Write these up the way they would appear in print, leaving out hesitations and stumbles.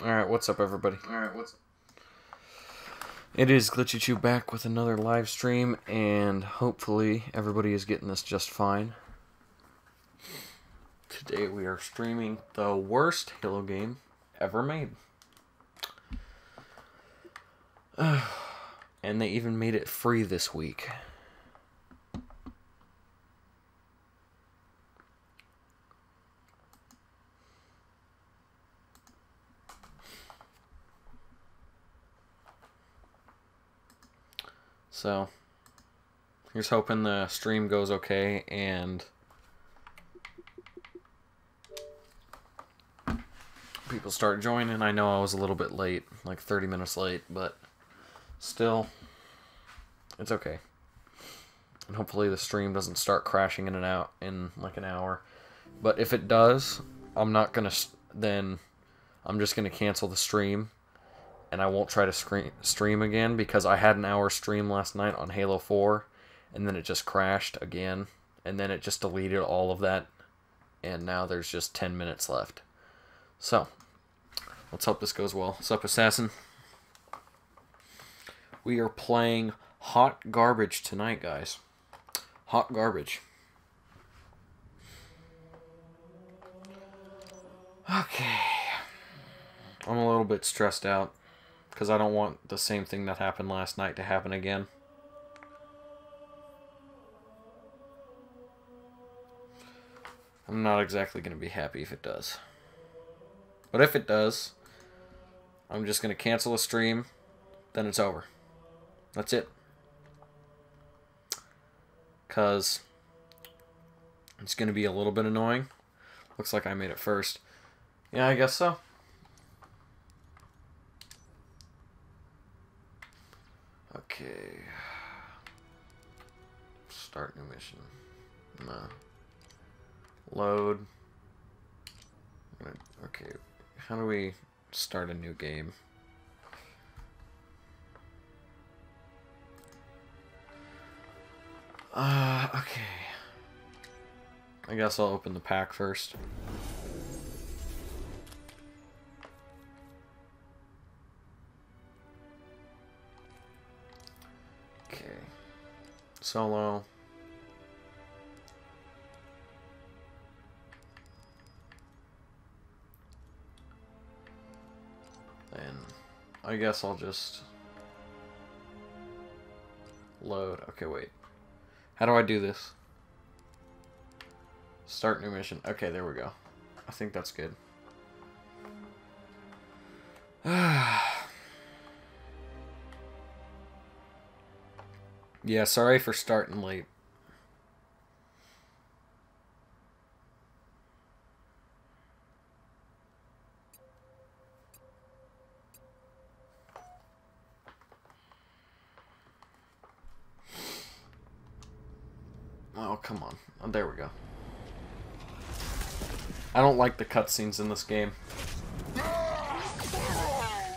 Alright, what's up, everybody? It is GlitchyChew back with another live stream, and hopefully everybody is getting this just fine. Today we are streaming the worst Halo game ever made. And they even made it free this week. So, here's hoping the stream goes okay and people start joining. I know I was a little bit late, like 30 minutes late, but still, it's okay. And hopefully the stream doesn't start crashing in and out in like an hour. But if it does, I'm not going to, then I'm just going to cancel the stream. And I won't try to stream again because I had an hour stream last night on Halo 4. And then it just crashed again. And then it just deleted all of that. And now there's just 10 minutes left. So, let's hope this goes well. What's up, Assassin? We are playing Hot Garbage tonight, guys. Hot Garbage. Okay. I'm a little bit stressed out because I don't want the same thing that happened last night to happen again. I'm not exactly going to be happy if it does. But if it does, I'm just going to cancel the stream, then it's over. That's it. Because it's going to be a little bit annoying. Looks like I made it first. Yeah, I guess so. Okay. Start new mission. No. Load. Okay. How do we start a new game? Okay. I guess I'll open the pack first. Okay. Solo. And I guess I'll just load. Okay, wait. How do I do this? Start new mission. Okay, there we go. I think that's good. Yeah, sorry for starting late. Oh, come on. Oh, there we go. I don't like the cutscenes in this game.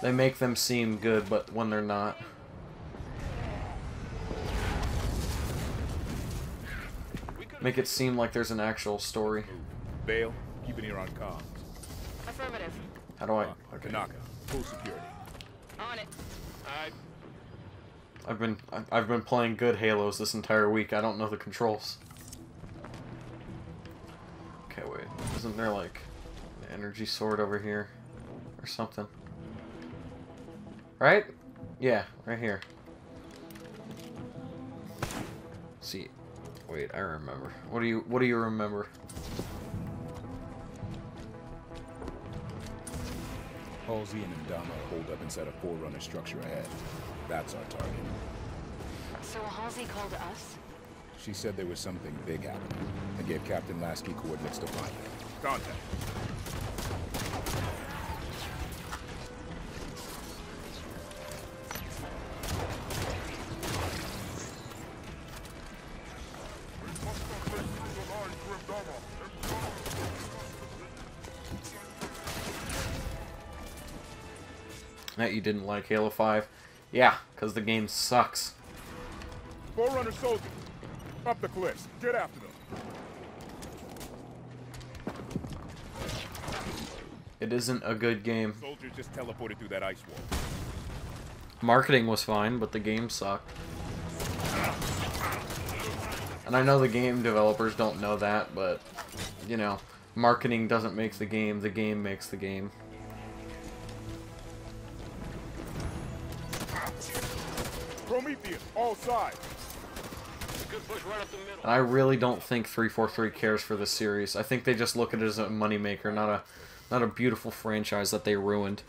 They make them seem good, but when they're not. Make it seem like there's an actual story. Bale, keep an ear on comms. Affirmative. How do I... Okay. Tanaka, full security. On it. I've been playing good Halos this entire week. I don't know the controls. Okay, wait. Isn't there like an energy sword over here or something? Right? Yeah, right here. See, wait, I remember. What do you remember? Halsey and Ndama hold up inside a Forerunner structure ahead. That's our target. So Halsey called us? She said there was something big happening. I gave Captain Lasky coordinates to find it. Contact. That you didn't like Halo 5? Yeah, because the game sucks. Forerunner soldiers, up the cliffs. Get after them. It isn't a good game. Soldiers just teleported through that ice wall. Marketing was fine, but the game sucked. And I know the game developers don't know that, but, you know, marketing doesn't make the game makes the game. Prometheus, all sides. And I really don't think 343 cares for this series. I think they just look at it as a moneymaker, not a beautiful franchise that they ruined.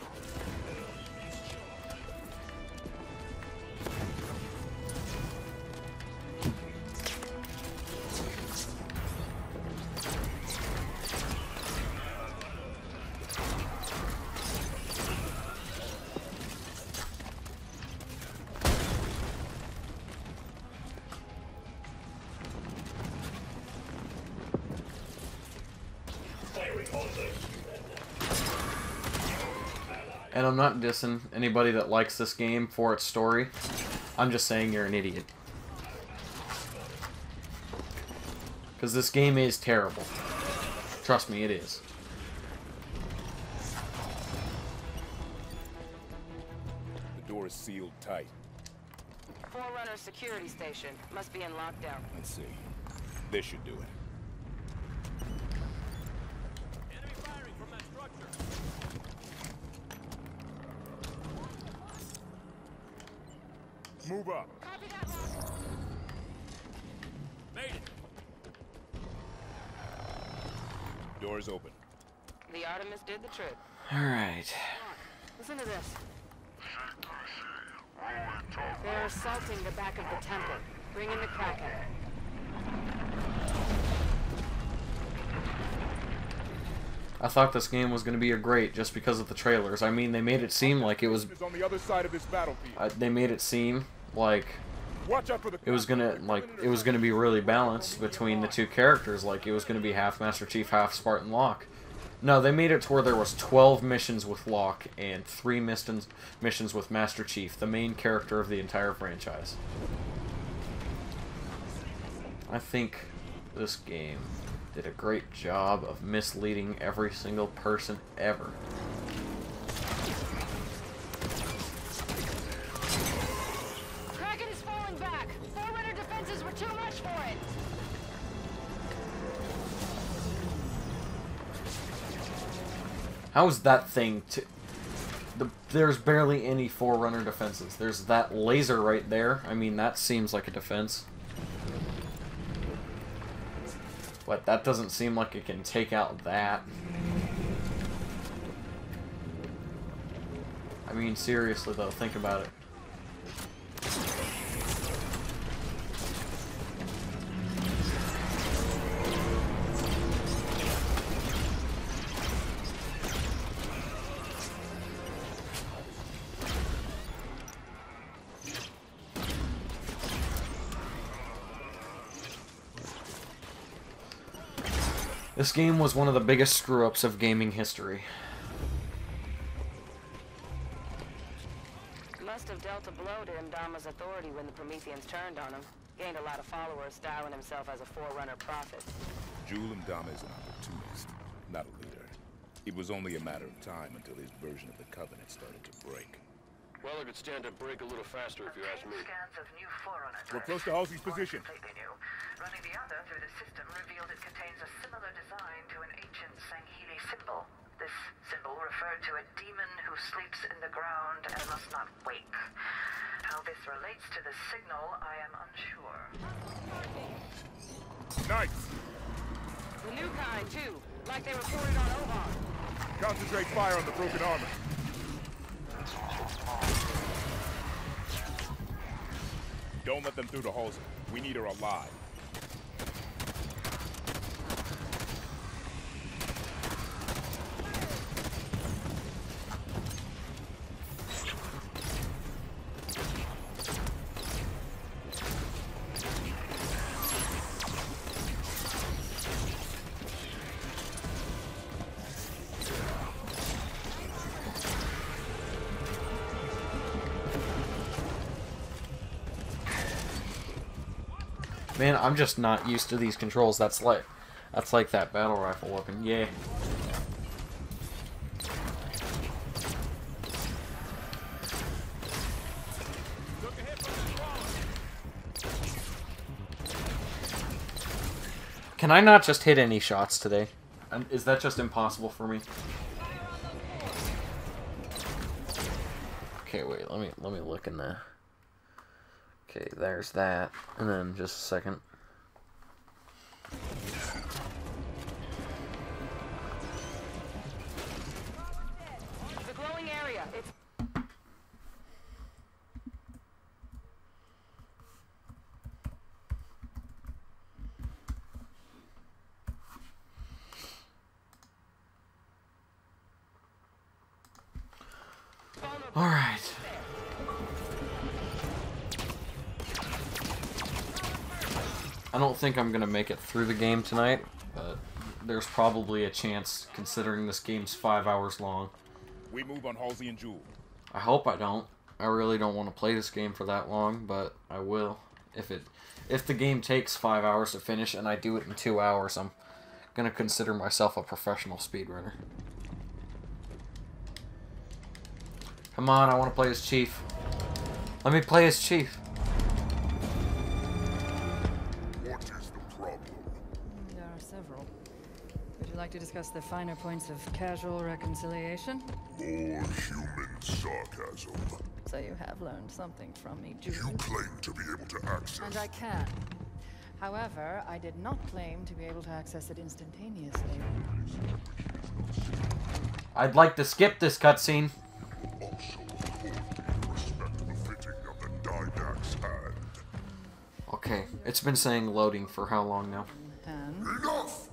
And I'm not dissing anybody that likes this game for its story. I'm just saying you're an idiot. Because this game is terrible. Trust me, it is. The door is sealed tight. Forerunner security station. Must be in lockdown. Let's see. This should do it. Enemy firing from that structure. Move up. Copy that one. Made it. Door's open. The Artemis did the trick. Alright. Listen to this. They're assaulting the back of the temple. Bring in the Kraken. I thought this game was going to be a great just because of the trailers. I mean, they made it seem like it was... Is on the other side of this battlefield. They made it seem like Watch out for the it was gonna be really balanced between the two characters. Like, it was going to be half Master Chief, half Spartan Locke. No, they made it to where there was 12 missions with Locke and 3 missions with Master Chief, the main character of the entire franchise. I think this game did a great job of misleading every single person ever. Kraken is falling back. Forerunner defenses were too much for it. How is that thing to... There's barely any Forerunner defenses. There's that laser right there. I mean, that seems like a defense. But that doesn't seem like it can take out that. I mean, seriously though, think about it. This game was one of the biggest screw-ups of gaming history. Must have dealt a blow to Imdama's authority when the Prometheans turned on him. Gained a lot of followers, styling himself as a Forerunner prophet. Jul Imdama is an opportunist, not a leader. It was only a matter of time until his version of the Covenant started to break. Well, it could stand to break a little faster if you ask me. Scans of new Forerunner We're close to Halsey's position. Completely new. Running the other through the system revealed it contains a similar design to an ancient Sanghili symbol. This symbol referred to a demon who sleeps in the ground and must not wake. How this relates to the signal, I am unsure. Nice! The new kind, too. Like they reported on Oban. Concentrate fire on the broken armor. Don't let them through to Halsey. We need her alive. Man, I'm just not used to these controls. That's like that battle rifle weapon. Yeah. Can I not just hit any shots today? Is that just impossible for me? Okay, wait. Let me look in there. Okay, there's that. And then just a second. The glowing area. It's Alright. I don't think I'm going to make it through the game tonight, but there's probably a chance, considering this game's 5 hours long. We move on Halsey and Jewel. I hope I don't. I really don't want to play this game for that long, but I will. If the game takes 5 hours to finish and I do it in 2 hours, I'm going to consider myself a professional speedrunner. Come on, I want to play as Chief. Let me play as Chief. What is the problem? There are several. Would you like to discuss the finer points of casual reconciliation? More human sarcasm. So you have learned something from me, You Julian. claim to be able to access. And I can. However, I did not claim to be able to access it instantaneously. I'd like to skip this cutscene. Also accordingly respect the fitting of the Didact's hand. Okay, it's been saying loading for how long now? And Enough!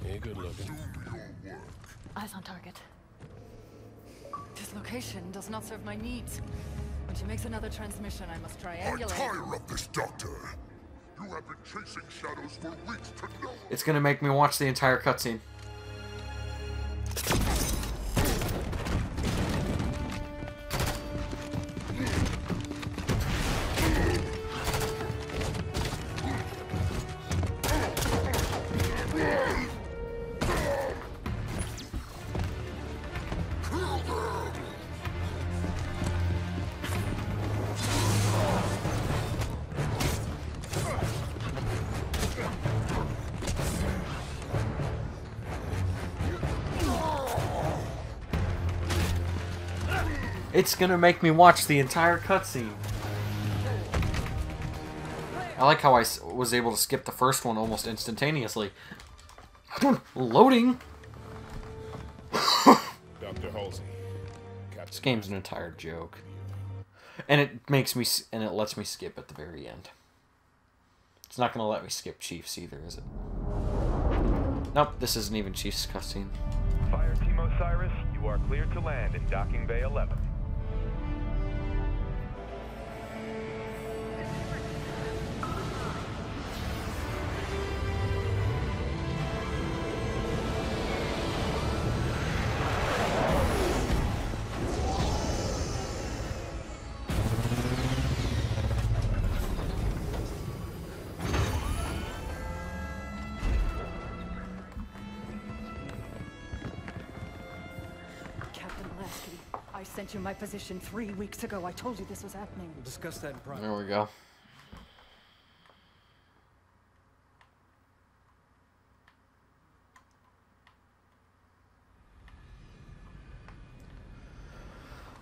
Yeah, good looking. Do your work. eyes on target. This location does not serve my needs. When she makes another transmission, I must I triangulate. tire of this, Doctor. You have been chasing shadows for weeks to no one. It's gonna make me watch the entire cutscene. It's gonna make me watch the entire cutscene. I like how I was able to skip the first one almost instantaneously. Loading! Dr. Halsey. This game's an entire joke. And it makes me, and it lets me skip at the very end. It's not gonna let me skip Chiefs either, is it? Nope, this isn't even Chiefs' cutscene. Fire Team Osiris, you are cleared to land in Docking Bay 11. I sent you my position 3 weeks ago. I told you this was happening. We'll discuss that in private. There we go.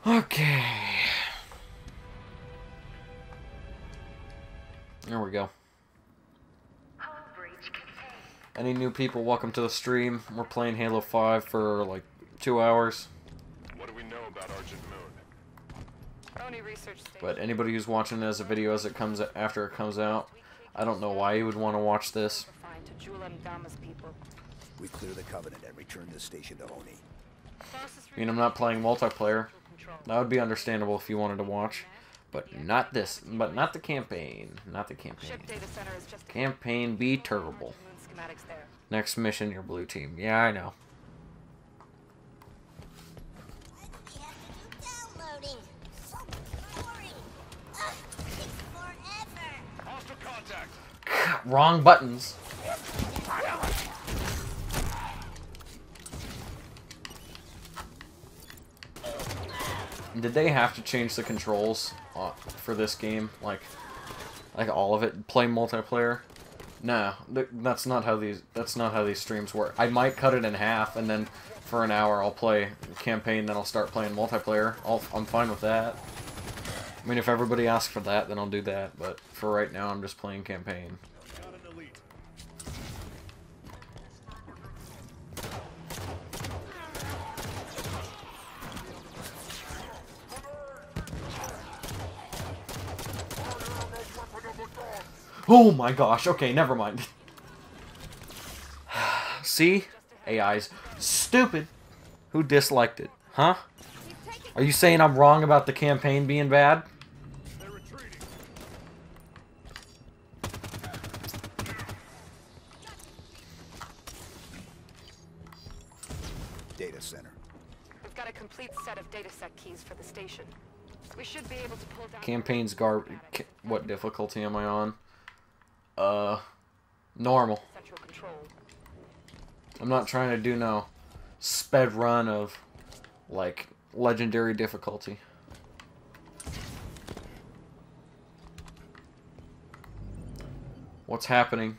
Okay. There we go. Hull breach contained. Any new people, welcome to the stream. We're playing Halo 5 for like 2 hours. What do we know about Argent Moon? Only research station. But anybody who's watching it as a video as it comes after it comes out, I don't know why you would want to watch this. Refined to Jewel and Dama's people. We clear the Covenant and return the station to Oni. I mean, I'm not playing multiplayer. That would be understandable if you wanted to watch, but not this. But not the campaign. Not the campaign. Ship data center is just Campaign be terrible. Moon schematics there. Next mission, your blue team. Yeah, I know. Downloading. So boring. Ugh, takes forever. Hostile contact! Wrong buttons. Did they have to change the controls for this game? Like Like all of it, play multiplayer. No, that's not how these streams work. I might cut it in half, and then for an hour I'll play campaign, then I'll start playing multiplayer. I'm fine with that. I mean, if everybody asks for that, then I'll do that. But for right now, I'm just playing campaign. Oh my gosh, okay, never mind. See? AI's stupid. Who disliked it? Huh? Are you saying I'm wrong about the campaign being bad? Data center. We've got a complete set of dataset keys for the station. We should be able to pull down... Campaign's garbage. What difficulty am I on? Normal. Central control. I'm not trying to do no sped run of, like, legendary difficulty. What's happening?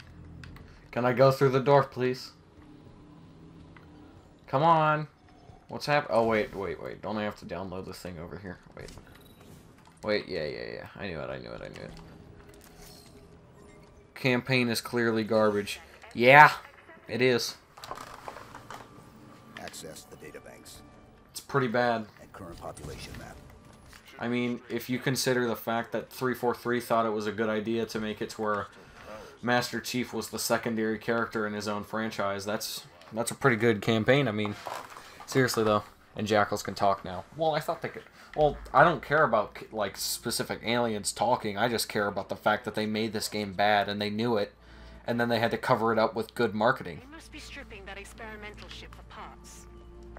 Can I go through the door, please? Come on. What's happening? Oh, wait. Don't I have to download this thing over here? Wait, yeah. I knew it. Campaign is clearly garbage. Yeah, it is. Access the data banks. It's pretty bad. And current population map. I mean, if you consider the fact that 343 thought it was a good idea to make it to where Master Chief was the secondary character in his own franchise, that's a pretty good campaign. I mean, seriously though. And Jackals can talk now. Well, I thought they could. Well, I don't care about, like, specific aliens talking. I just care about the fact that they made this game bad, and they knew it, and then they had to cover it up with good marketing. They must be stripping that experimental ship for parts.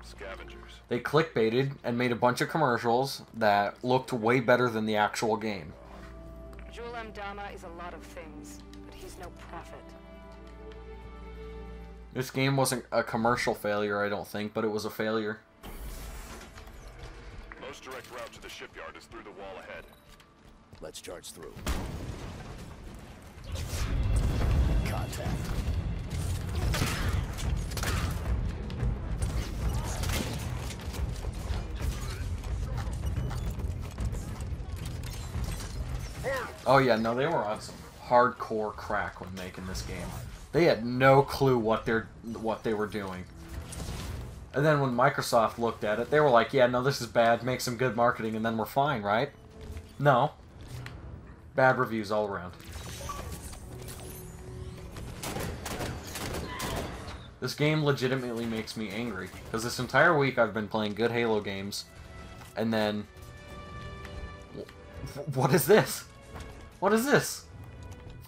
Scavengers. They clickbaited and made a bunch of commercials that looked way better than the actual game. Jul M. Dama is a lot of things, but he's no prophet. This game wasn't a commercial failure, I don't think, but it was a failure. Most direct route to the shipyard is through the wall ahead. Let's charge through. Contact. Oh yeah, no, they were on some hardcore crack when making this game. They had no clue what they were doing. And then when Microsoft looked at it, they were like, yeah, no, this is bad, make some good marketing, and then we're fine, right? No. Bad reviews all around. This game legitimately makes me angry, because this entire week I've been playing good Halo games, and then... What is this? What is this?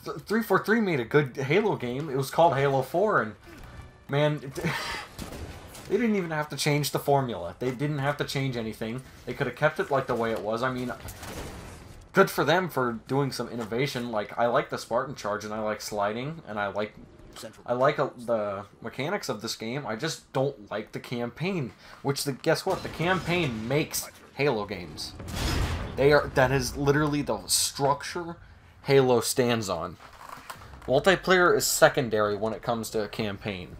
343 made a good Halo game. It was called Halo 4, and... Man... They didn't even have to change the formula. They didn't have to change anything. They could have kept it like the way it was. I mean, good for them for doing some innovation. Like, I like the Spartan charge, and I like sliding, and I like the mechanics of this game. I just don't like the campaign. Which, guess what? The campaign makes Halo games. That is literally the structure Halo stands on. Multiplayer is secondary when it comes to a campaign.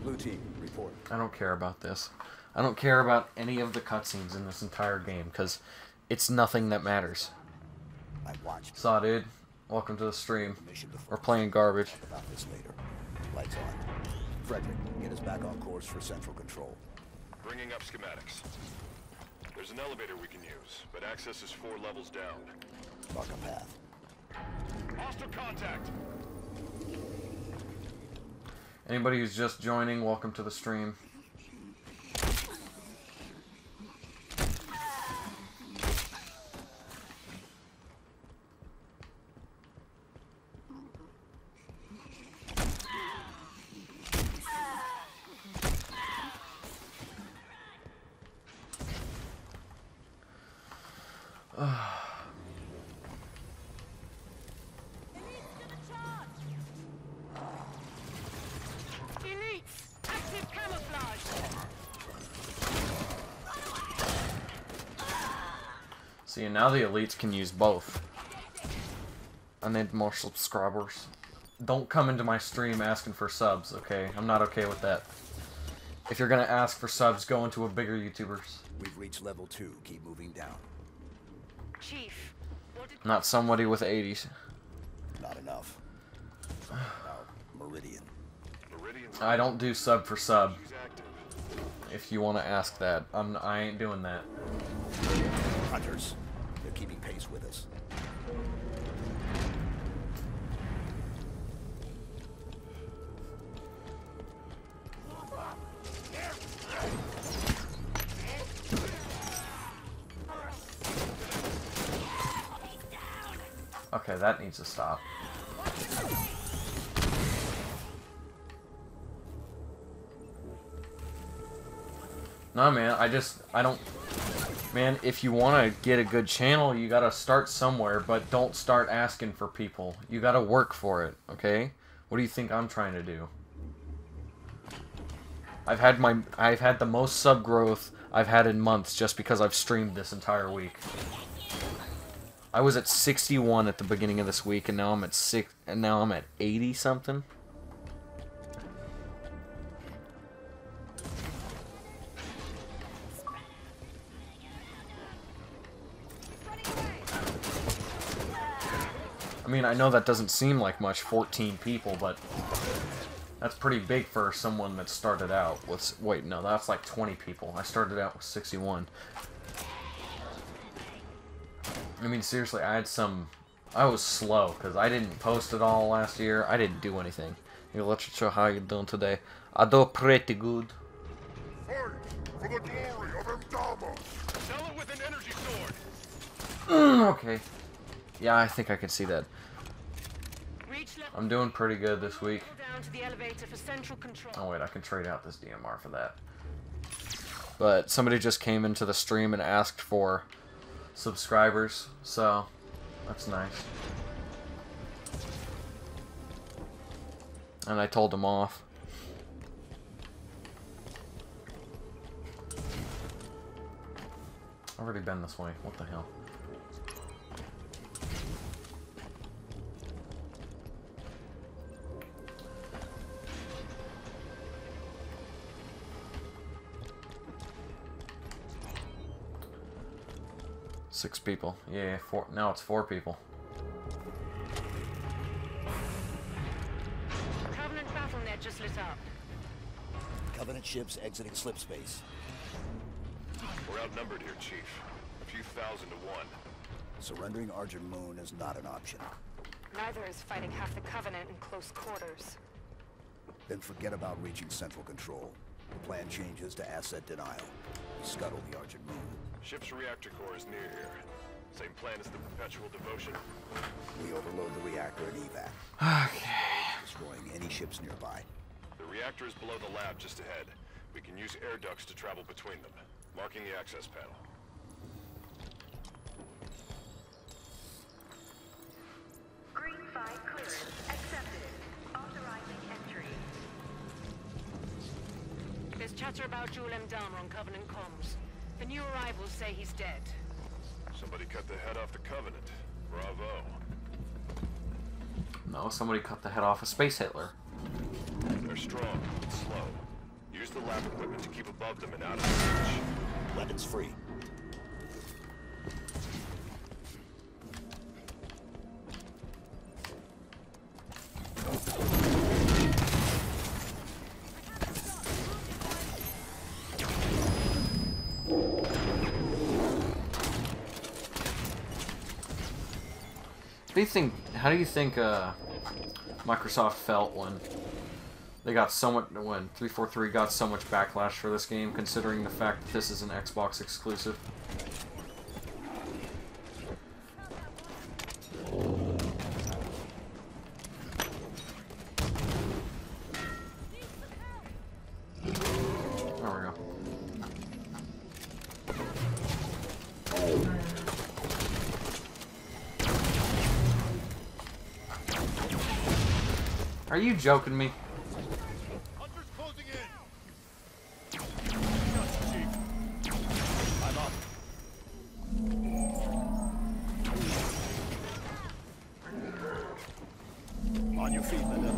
Blue team, report. I don't care about this. I don't care about any of the cutscenes in this entire game, because it's nothing that matters. I watched. Saw, dude. Welcome to the stream. We're playing garbage. Talk about this later. Lights on. Frederick, get us back on course for central control. Bringing up schematics. There's an elevator we can use, but access is 4 levels down. Mark a path. Hostile contact! Anybody who's just joining, welcome to the stream. Elites! Active camouflage! See, and now the elites can use both. I need more subscribers. Don't come into my stream asking for subs, okay? I'm not okay with that. If you're gonna ask for subs, go into a bigger YouTubers. We've reached level 2. Keep moving down. Chief, what did... Not somebody with 80s. Not enough. Now, Meridian. I don't do sub for sub. If you want to ask that, I ain't doing that. Hunters. They're keeping pace with us. Okay, that needs to stop. No, man, I don't... Man, if you want to get a good channel, you gotta start somewhere, but don't start asking for people. You gotta work for it, okay? What do you think I'm trying to do? I've had the most sub growth I've had in months just because I've streamed this entire week. I was at 61 at the beginning of this week, and now I'm at 80 something. I mean, I know that doesn't seem like much, 14 people, but that's pretty big for someone that started out with... Wait, no, that's like 20 people. I started out with 61. I mean, seriously, I was slow, because I didn't post at all last year. I didn't do anything. Here, let's show how you're doing today. I do pretty good. Fight for the glory of Mdama! Sell it with an energy sword! Okay. Yeah, I think I can see that. I'm doing pretty good this week. Oh wait, I can trade out this DMR for that. But somebody just came into the stream and asked for subscribers, so that's nice. And I told them off. I've already been this way. What the hell? Six people. Yeah, four. Now it's 4 people. Covenant battlenet just lit up. Covenant ships exiting slip space. We're outnumbered here, Chief. A few thousand to 1. Surrendering Argent Moon is not an option. Neither is fighting half the Covenant in close quarters. Then forget about reaching central control. The plan changes to asset denial. We scuttle the Argent Moon. Ship's reactor core is near here. Same plan as the Perpetual Devotion. We overload the reactor at evac. Okay. Destroying any ships nearby. The reactor is below the lab just ahead. We can use air ducts to travel between them. Marking the access panel. Green 5 clearance accepted. Authorizing entry. There's chatter about Jul Mdama on Covenant comms. The new arrivals say he's dead. Somebody cut the head off the Covenant. Bravo. No, somebody cut the head off of Space Hitler. They're strong, but slow. Use the lab equipment to keep above them and out of their reach. Weapons free. How do you think Microsoft felt when they got so much, when 343 got so much backlash for this game, considering the fact that this is an Xbox exclusive? There we go. Are you joking me? Hunters closing in! I'm up. On your feet, Linda.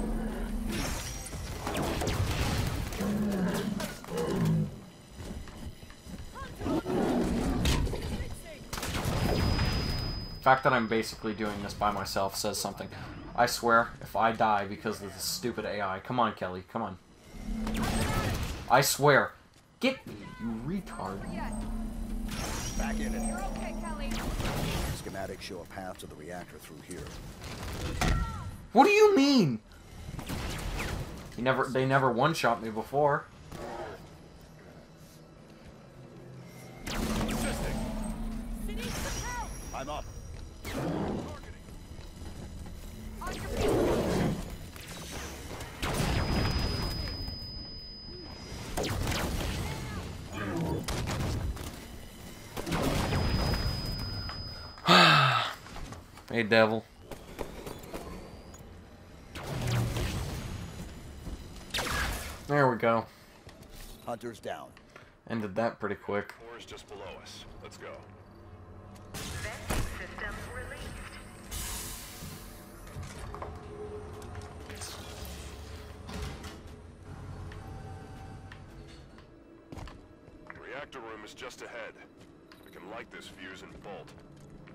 The fact that I'm basically doing this by myself says something. I swear, if I die because of this stupid AI... Come on, Kelly, come on. I swear. Get me, you retard. Back in it. You're okay, Kelly. Schematics show a path to the reactor through here. What do you mean? They never one-shot me before. I'm up. Hey, devil. There we go. Hunter's down. Ended that pretty quick. Core is just below us. Let's go. Venting system released. Reactor room is just ahead. We can light this fuse and bolt.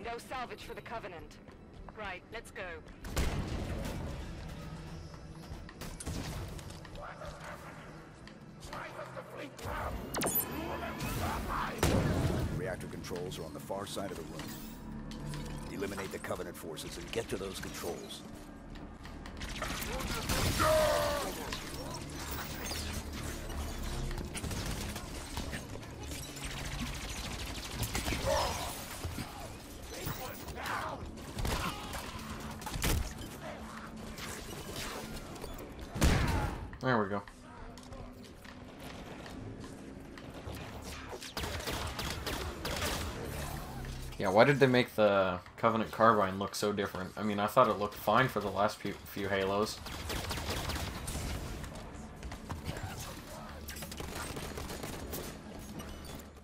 No salvage for the Covenant. Right, let's go. Reactor controls are on the far side of the room. Eliminate the Covenant forces and get to those controls. There we go. Yeah, why did they make the Covenant Carbine look so different? I mean, I thought it looked fine for the last few Halos.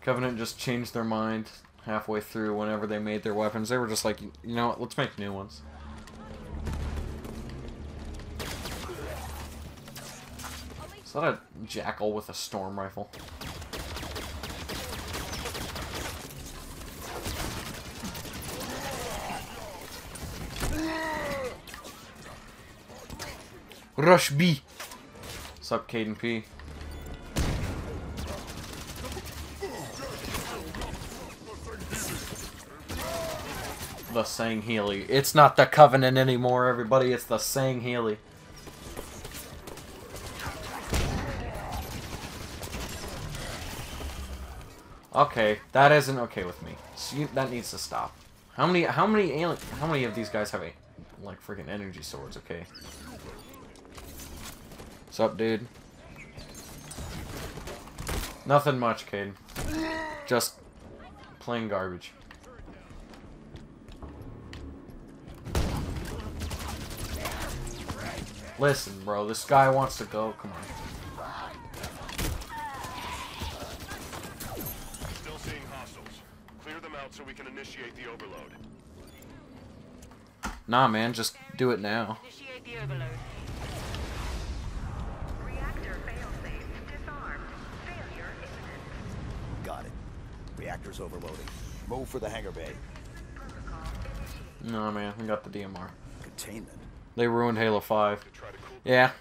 Covenant just changed their mind halfway through whenever they made their weapons. They were just like, you know what, let's make new ones. Is that a jackal with a storm rifle? Rush B. What's up, Caden P? The Sangheili. It's not the Covenant anymore, everybody. It's the Sangheili. Okay, that isn't okay with me. So that needs to stop. How many of these guys have like freaking energy swords? Okay. What's up, dude? Nothing much, Cade. Just plain garbage. Listen, bro, this guy wants to go. Come on. Still seeing hostiles. Clear them out so we can initiate the overload. Nah, man, just do it now. Initiate the overload. Reactor failsafe disarmed. Failure imminent. Got it. Reactor's overloading. Move for the hangar bay. No, man, we got the DMR. Containment. They ruined Halo 5. Yeah.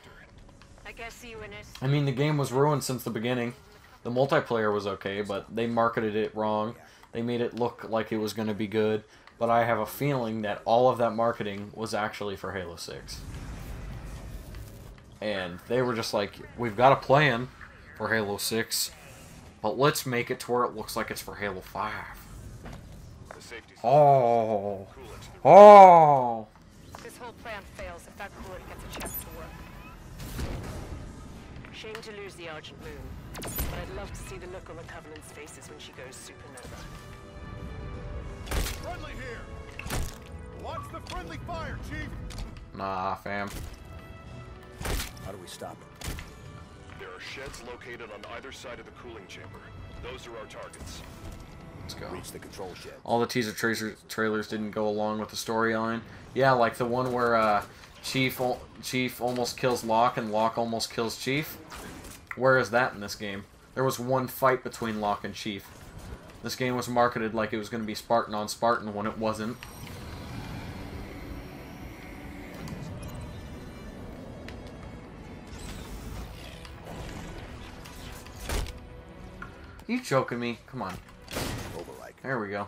I guess you in it. I mean, the game was ruined since the beginning. The multiplayer was okay, but they marketed it wrong. They made it look like it was going to be good. But I have a feeling that all of that marketing was actually for Halo 6. And they were just like, we've got a plan for Halo 6, but let's make it to where it looks like it's for Halo 5. Oh. Oh. This whole plan fails if that coolant gets a chance to work. Shame to lose the Argent Moon, but I'd love to see the look on the Covenant's faces when she goes supernova. Friendly here! Watch the friendly fire, Chief! Nah, fam. How do we stop it? There are sheds located on either side of the cooling chamber. Those are our targets. Let's go. Reach the control shed. All the teaser trailers didn't go along with the storyline. Yeah, like the one where Chief almost kills Locke, and Locke almost kills Chief. Where is that in this game? There was one fight between Locke and Chief. This game was marketed like it was going to be Spartan on Spartan when it wasn't. You joking me? Come on. There we go.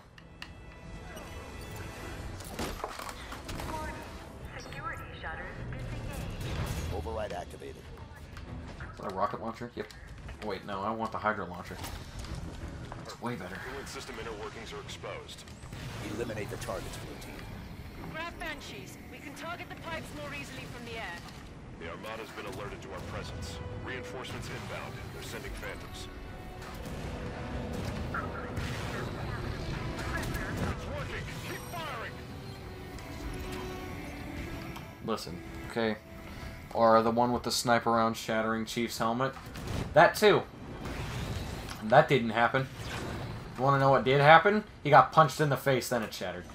Override activated. Is that a rocket launcher? Yep. Wait, no, I want the Hydra launcher. It's way better. Coolant system inner workings are exposed. Eliminate the targets for the team. Grab Banshees. We can target the pipes more easily from the air. The Armada's been alerted to our presence. Reinforcements inbound. They're sending Phantoms. It's working! Keep firing! Listen, okay. Or the one with the sniper round shattering Chief's helmet. That too. That didn't happen. You want to know what did happen? He got punched in the face, then it shattered.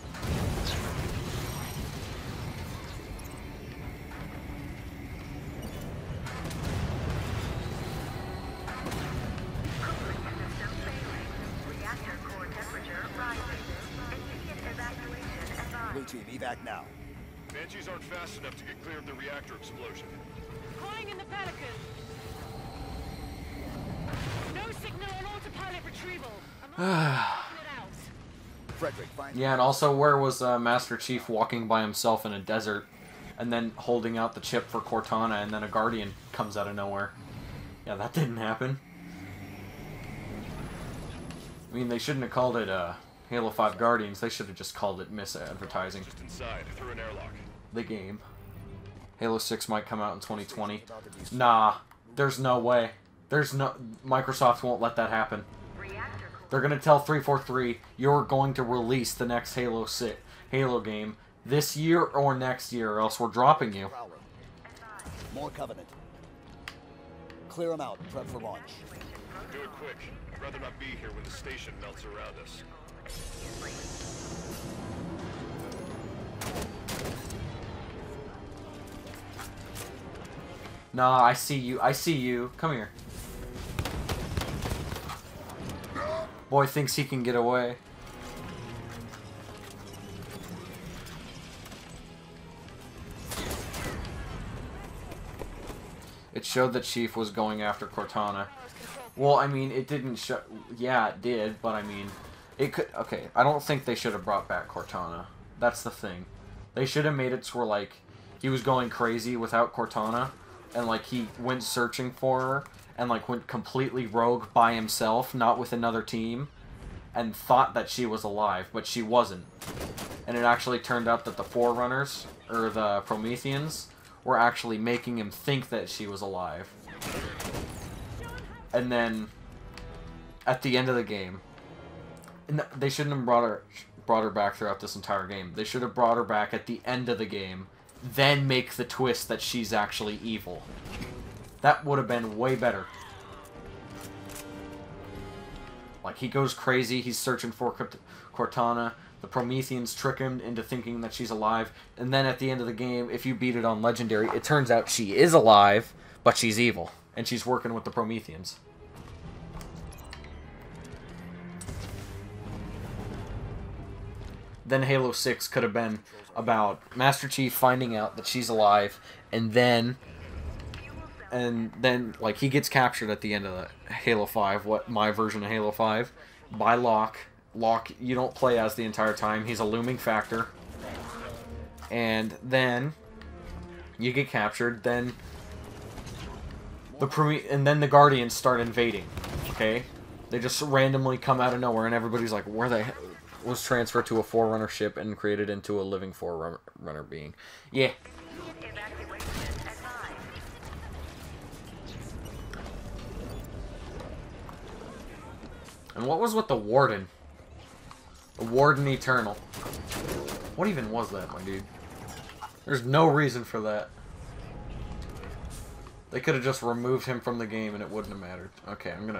Blue team, evac now. Banshees aren't fast enough to get clear of the reactor explosion. Calling in the Pelican. No signal on autopilot retrieval. I'm not it out. Frederick, find Yeah, and also where was Master Chief walking by himself in a desert and then holding out the chip for Cortana and then a Guardian comes out of nowhere? Yeah, that didn't happen. I mean, they shouldn't have called it Halo 5 Guardians. They should have just called it misadvertising. Just inside, through an airlock. The game. Halo 6 might come out in 2020. Nah, there's no way. There's no... Microsoft won't let that happen. They're gonna tell 343, you're going to release the next Halo game this year or next year, or else we're dropping you. more Covenant. Clear them out. Prep for launch. Do it quick. I'd rather not be here when the station melts around us. Nah, I see you. I see you. Come here. Boy thinks he can get away. It showed that Chief was going after Cortana. Well, I mean, it didn't show... Yeah, it did, but I mean... It could... Okay, I don't think they should have brought back Cortana. That's the thing. They should have made it to where, like, he was going crazy without Cortana, and, like, he went searching for her, and, like, went completely rogue by himself, not with another team, and thought that she was alive, but she wasn't. And it actually turned out that the Forerunners, or the Prometheans, were actually making him think that she was alive. And then, at the end of the game, and they shouldn't have brought her back throughout this entire game. They should have brought her back at the end of the game, then make the twist that she's actually evil. That would have been way better. Like, he goes crazy, he's searching for Cortana, the Prometheans trick him into thinking that she's alive, and then at the end of the game, if you beat it on Legendary, it turns out she is alive, but she's evil, and she's working with the Prometheans. Then Halo 6 could have been about Master Chief finding out that she's alive, and then like, he gets captured at the end of the Halo 5, my version of Halo 5, by Locke. Locke, you don't play as the entire time. He's a looming factor. And then you get captured. Then the Guardians start invading. Okay, they just randomly come out of nowhere, and everybody's like, "Where the hell was transferred to a Forerunner ship and created into a living Forerunner being?" Yeah. And what was with the Warden? The Warden Eternal. What even was that, my dude? There's no reason for that. They could have just removed him from the game and it wouldn't have mattered. Okay, I'm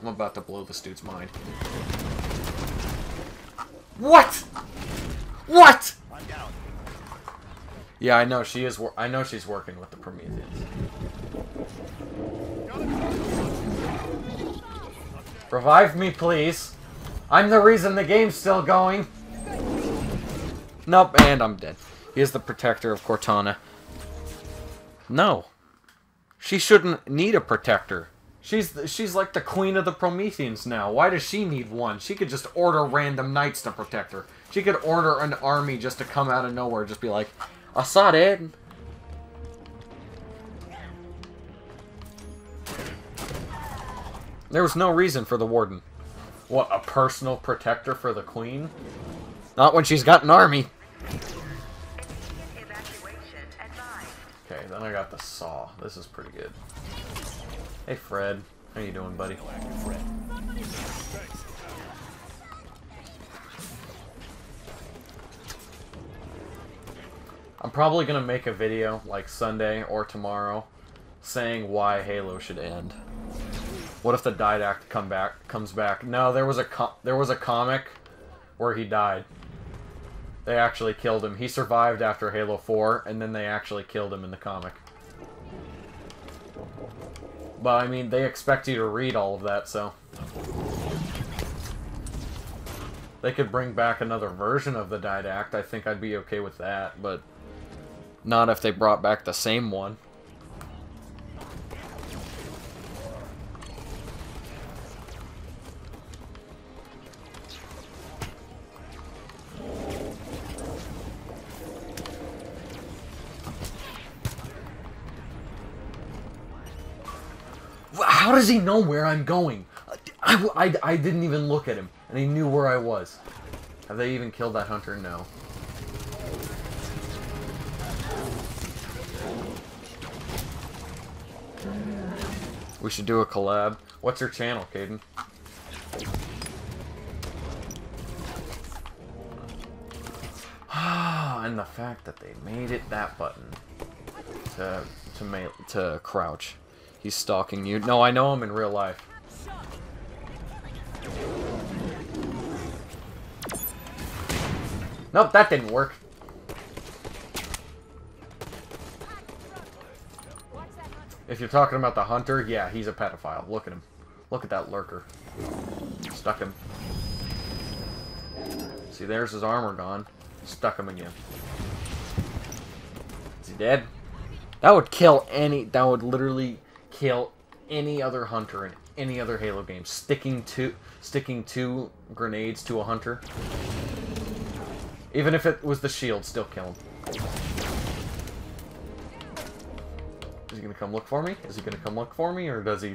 about to blow this dude's mind. What? What? I'm down. Yeah, I know she is. I know she's working with the Prometheans. Revive me, please. I'm the reason the game's still going. Nope, and I'm dead. He is the protector of Cortana. No. She shouldn't need a protector. She's like the queen of the Prometheans now. Why does she need one? She could just order random knights to protect her. She could order an army just to come out of nowhere, just be like, I saw it. There was no reason for the Warden. What, a personal protector for the Queen? Not when she's got an army. Okay, then I got the saw. This is pretty good. Hey, Fred. How you doing, buddy? I'm probably gonna make a video, like Sunday or tomorrow, saying why Halo should end. What if the Didact comes back? No, there was a comic where he died. They actually killed him. He survived after Halo 4, and then they actually killed him in the comic. But, I mean, they expect you to read all of that, so... They could bring back another version of the Didact. I think I'd be okay with that, but... Not if they brought back the same one. How does he know where I'm going? I didn't even look at him, and he knew where I was. Have they even killed that hunter? No. We should do a collab. What's your channel, Caden? And the fact that they made it that button to crouch. He's stalking you. No, I know him in real life. Nope, that didn't work. If you're talking about the hunter, yeah, he's a pedophile. Look at him. Look at that lurker. Stuck him. See, there's his armor gone. Stuck him again. Is he dead? That would kill any... That would literally kill any other hunter in any other Halo game. Sticking two grenades to a hunter. Even if it was the shield, still kill him. Is he gonna come look for me? Is he gonna come look for me, or does he...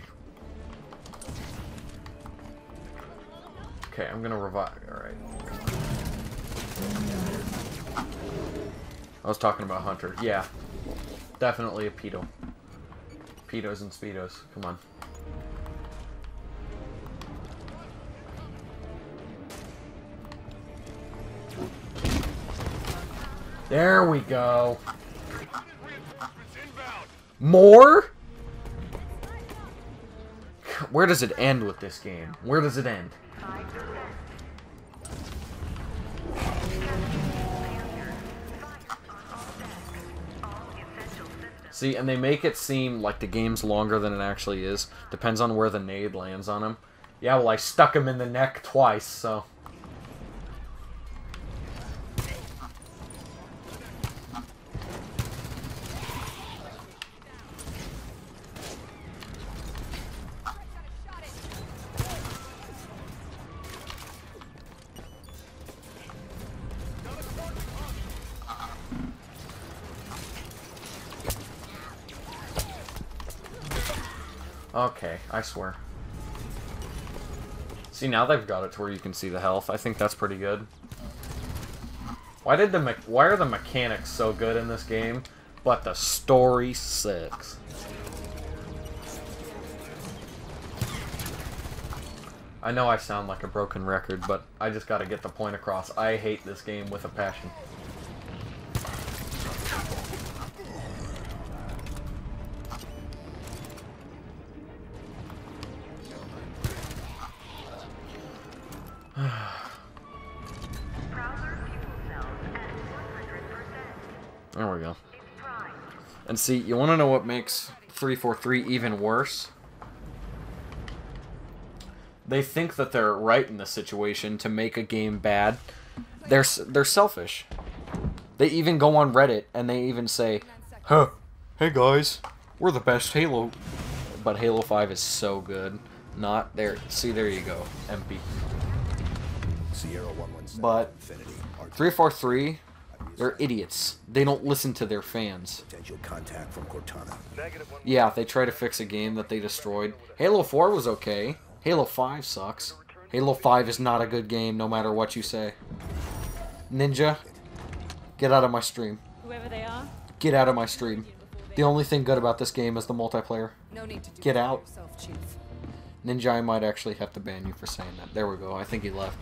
Okay, I'm gonna revive... Alright. I was talking about Hunter. Yeah. Definitely a pedo. Pedos and speedos. Come on. There we go. More? Where does it end with this game? Where does it end? See, and they make it seem like the game's longer than it actually is. Depends on where the nade lands on him. Yeah, well, I stuck him in the neck twice, so... Okay, I swear. See, now they've got it to where you can see the health. I think that's pretty good. Why are the mechanics so good in this game, but the story sucks? I know I sound like a broken record, but I just gotta get the point across. I hate this game with a passion. There we go. And see, you want to know what makes 343 even worse? They think that they're right in this situation to make a game bad. They're selfish. They even go on Reddit and they even say, "Huh, hey guys, we're the best Halo." But Halo 5 is so good. Not there. See, there you go. MP. Sierra 117. But Infinity. 343, they're idiots. They don't listen to their fans. Potential contact from Cortana. Yeah, they try to fix a game that they destroyed. Halo 4 was okay. Halo 5 sucks. Halo 5 is not a good game, no matter what you say. Ninja, get out of my stream. Whoever they are. Get out of my stream. The only thing good about this game is the multiplayer. No need to do Get out. yourself, Chief. Ninja, I might actually have to ban you for saying that. There we go. I think he left.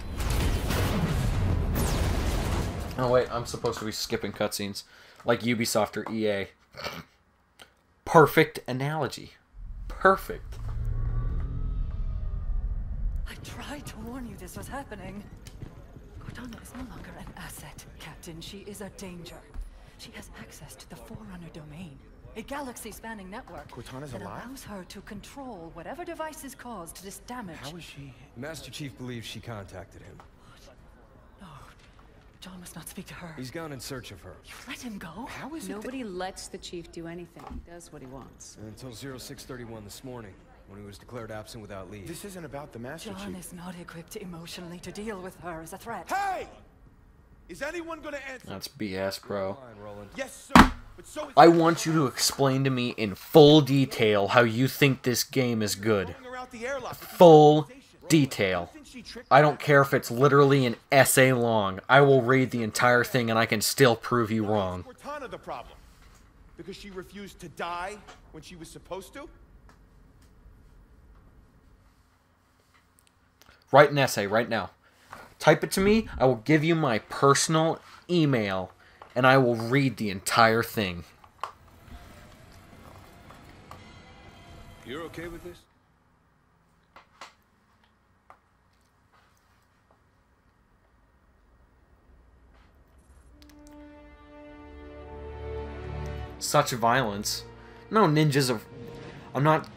Oh wait, I'm supposed to be skipping cutscenes. Like Ubisoft or EA. Perfect analogy. Perfect. I tried to warn you this was happening. Cortana is no longer an asset, Captain. She is a danger. She has access to the Forerunner domain, a galaxy-spanning network Cortana's that alive? allows her to control whatever devices caused this damage. How is she? Master Chief believes she contacted him. No, John must not speak to her. He's gone in search of her. Let him go. How is Nobody lets the chief do anything. He does what he wants. Until 0631 this morning, when he was declared absent without leave. This isn't about the Master John Chief. is not equipped emotionally to deal with her as a threat. Hey! Is anyone gonna answer? That's BS, bro. Yes, sir. But so is I want you to explain to me in full detail how you think this game is good. Full detail. I don't care if it's literally an essay long. I will read the entire thing and I can still prove you wrong. Cortana the problem? Because she refused to die when she was supposed to? Write an essay right now. Type it to me. I will give you my personal email and I will read the entire thing. You're okay with this? Such violence. No, Ninja's a... I'm not...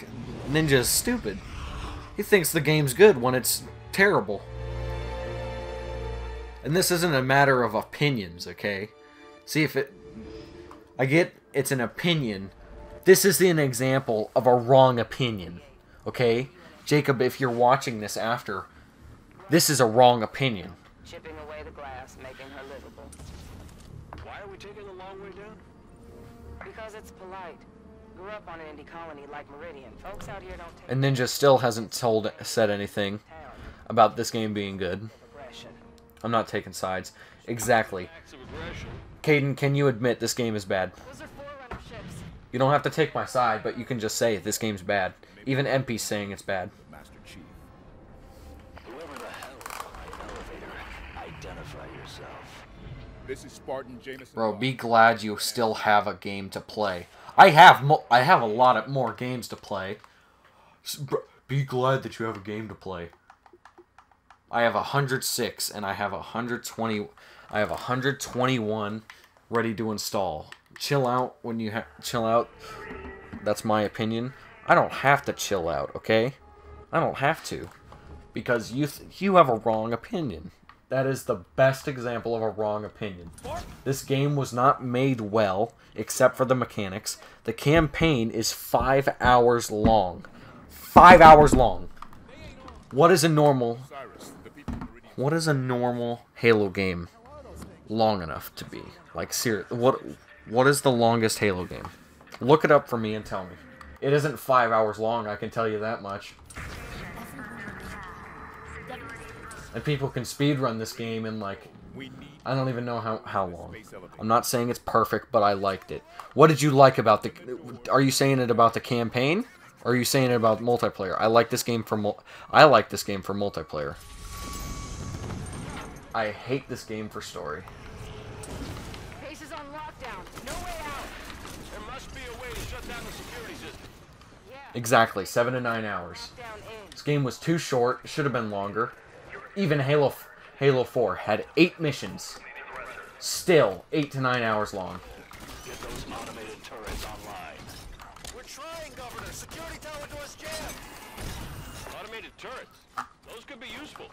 Ninja's stupid. He thinks the game's good when it's terrible. And this isn't a matter of opinions, okay? See if it... I get it's an opinion. This is an example of a wrong opinion, okay? Jacob, if you're watching this after, this is a wrong opinion. Chipping away the glass, making her livable. Why are we taking a long way down? Because it's polite. Grew up on an indie colony like Meridian. Folks out here don't take... And Ninja still hasn't said anything about this game being good. I'm not taking sides. Exactly. Caden, can you admit this game is bad? You don't have to take my side, but you can just say this game's bad. Even MP's saying it's bad. Master Chief. Whoever the hell is on my elevator, identify yourself. This is Spartan Jameson. Bro, be glad you still have a game to play. I have a lot of more games to play. Be glad that you have a game to play. I have 106 and I have 120. I have 121 ready to install. Chill out when you chill out. That's my opinion. I don't have to chill out, okay? I don't have to, because you have a wrong opinion. That is the best example of a wrong opinion. This game was not made well, except for the mechanics. The campaign is 5 hours long. 5 hours long. What is a normal Halo game long enough to be? Like, seriously, what is the longest Halo game? Look it up for me and tell me. It isn't 5 hours long, I can tell you that much. And people can speedrun this game in, like, I don't even know how long. I'm not saying it's perfect, but I liked it. What did you like about the... Are you saying it about the campaign? Or are you saying it about multiplayer? I like this game for multiplayer. I hate this game for story. Base is on lockdown. No way out. There must be a way to shut down the security system. Exactly, 7 to 9 hours. This game was too short, should have been longer. Even Halo 4 had 8 missions. Still 8 to 9 hours long. Get those automated turrets online. We're trying, Governor. Security tower doors jammed. Automated turrets. Those could be useful.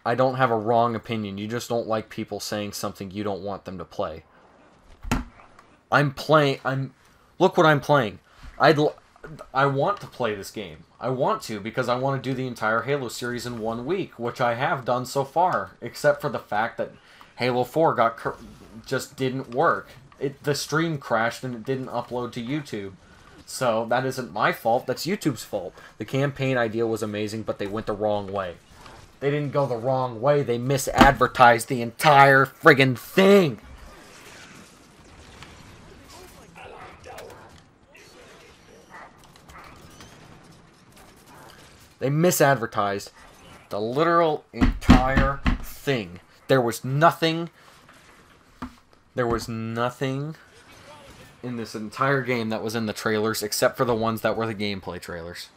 I don't have a wrong opinion. You just don't like people saying something you don't want them to play. Look what I'm playing. I want to play this game. I want to because I want to do the entire Halo series in 1 week, which I have done so far, except for the fact that Halo 4 just didn't work. The stream crashed and it didn't upload to YouTube. So that isn't my fault, that's YouTube's fault. The campaign idea was amazing, but they went the wrong way. They didn't go the wrong way, they misadvertised the entire friggin' thing! They misadvertised the literal entire thing. There was nothing in this entire game that was in the trailers except for the ones that were the gameplay trailers.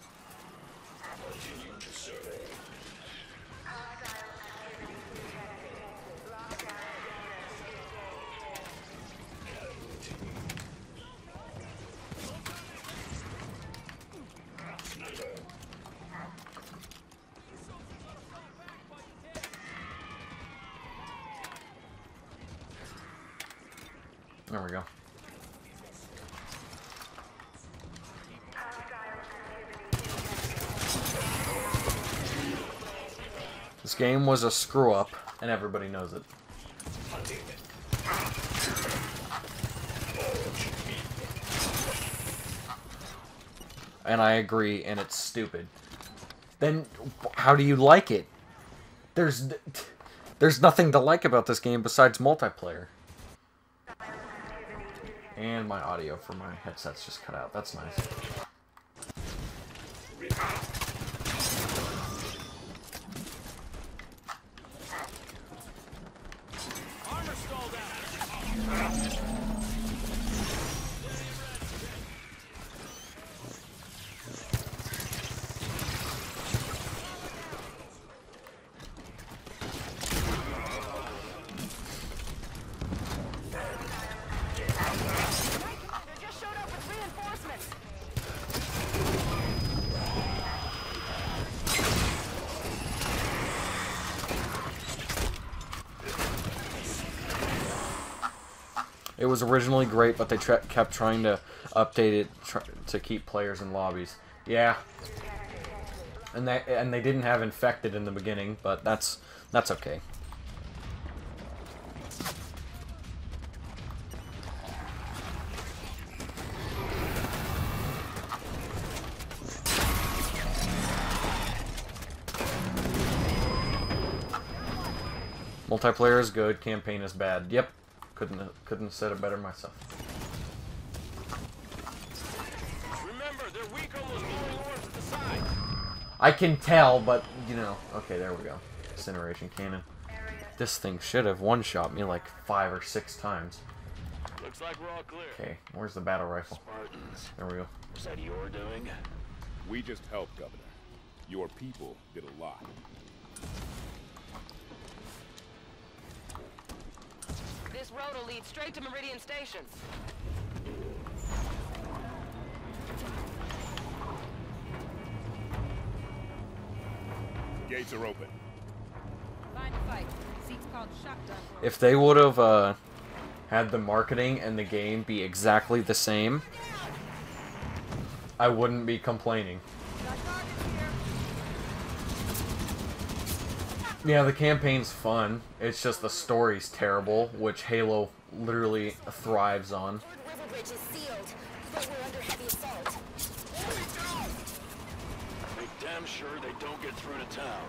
There we go. This game was a screw-up, and everybody knows it. And I agree, and it's stupid. Then, how do you like it? There's nothing to like about this game besides multiplayer. And my audio for my headsets just cut out. That's nice. Armor stalled out. It was originally great, but they kept trying to update it to keep players in lobbies. Yeah, and they didn't have infected in the beginning, but that's okay. Multiplayer is good, campaign is bad. Yep. Couldn't have said it better myself. Remember, they're weak on those glowing orbs at the side. I can tell, but you know. Okay, there we go. Incineration cannon. This thing should have one-shot me like 5 or 6 times. Looks like we're all clear. Okay, where's the battle rifle? Spartans. There we go. Was that your doing? We just helped, Governor. Your people did a lot. This road will lead straight to Meridian Station. Gates are open. Find a fight. Seat's called shotgun. If they would have had the marketing and the game be exactly the same, I wouldn't be complaining. Yeah, the campaign's fun. It's just the story's terrible, which Halo literally thrives on. River Bridge is sealed, but we're under heavy assault. Make damn sure they don't get through to town.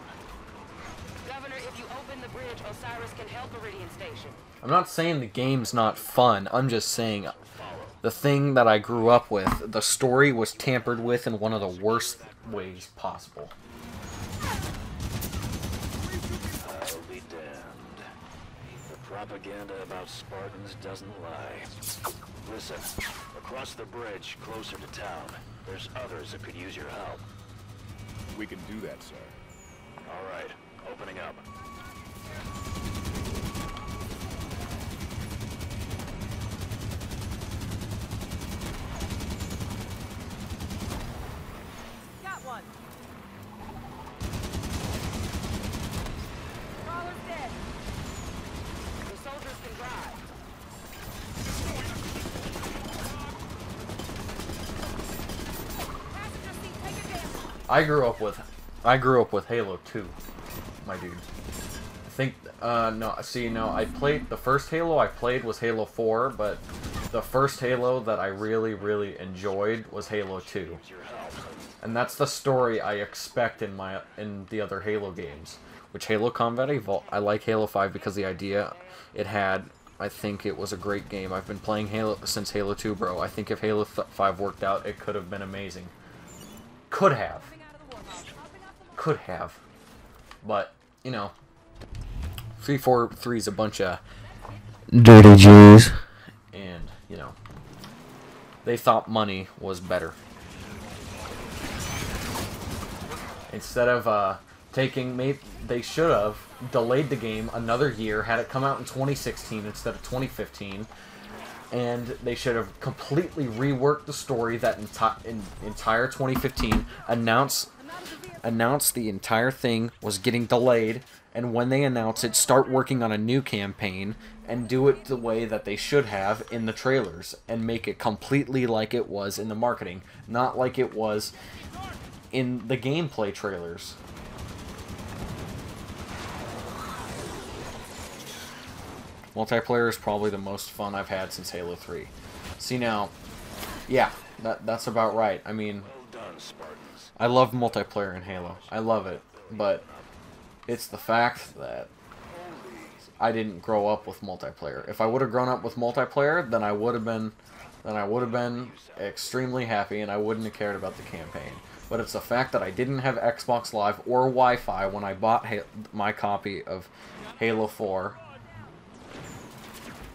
Governor, if you open the bridge, Osiris can help Meridian Station. I'm not saying the game's not fun. I'm just saying the thing that I grew up with, the story was tampered with in one of the worst ways possible. I'll be damned. The propaganda about Spartans doesn't lie. Listen, across the bridge, closer to town, there's others that could use your help. We can do that, sir. All right, opening up. I grew up with Halo 2, my dude. I think no, see, no, I played the first Halo I played was Halo 4, but the first Halo that I really enjoyed was Halo 2. And that's the story I expect in the other Halo games. Which Halo Combat Evolved, I like Halo 5 because the idea it had, I think it was a great game. I've been playing Halo since Halo 2, bro. I think if Halo 5 worked out, it could have been amazing. Could have. Could have. But, you know, 343 is a bunch of dirty Jews. And, you know, they thought money was better. Instead of they should have delayed the game another year, had it come out in 2016 instead of 2015, and they should have completely reworked the story that entire 2015, announced the entire thing was getting delayed, and when they announce it, start working on a new campaign, and do it the way that they should have in the trailers, and make it completely like it was in the marketing, not like it was in the gameplay trailers. Multiplayer is probably the most fun I've had since Halo 3. See now, yeah, that's about right. I mean, I love multiplayer in Halo. I love it, but it's the fact that I didn't grow up with multiplayer. If I would have grown up with multiplayer, then I would have been extremely happy, and I wouldn't have cared about the campaign. But it's the fact that I didn't have Xbox Live or Wi-Fi when I bought my copy of Halo 4.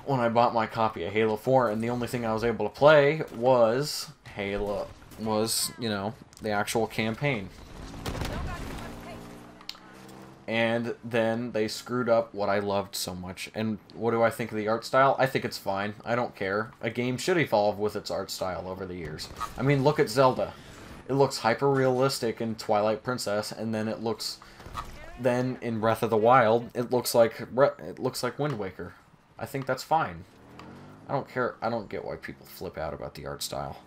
When I bought my copy of Halo 4, and the only thing I was able to play was you know, the actual campaign. And then they screwed up what I loved so much. And what do I think of the art style? I think it's fine. I don't care. A game should evolve with its art style over the years. I mean, look at Zelda. It looks hyper-realistic in Twilight Princess, and then it looks... Then, in Breath of the Wild, it looks like Wind Waker. I think that's fine. I don't care. I don't get why people flip out about the art style.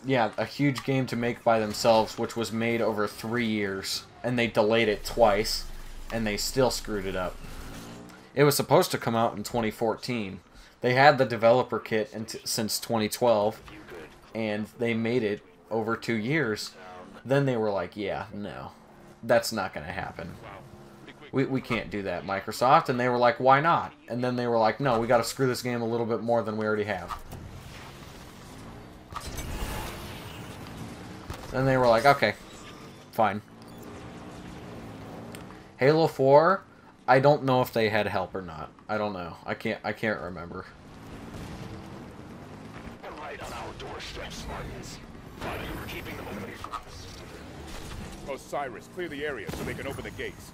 Yeah, a huge game to make by themselves, which was made over 3 years, and they delayed it twice, and they still screwed it up. It was supposed to come out in 2014. They had the developer kit since 2012, and they made it over 2 years. Then they were like, yeah, no, that's not going to happen. We can't do that, Microsoft. And they were like, why not? And then they were like, no, we got to screw this game a little bit more than we already have. Then they were like, okay, fine. Halo 4, I don't know if they had help or not. I don't know. I can't remember. Right on our doorstep, Spartans. But we're keeping them away from us. Osiris, clear the area so they can open the gates.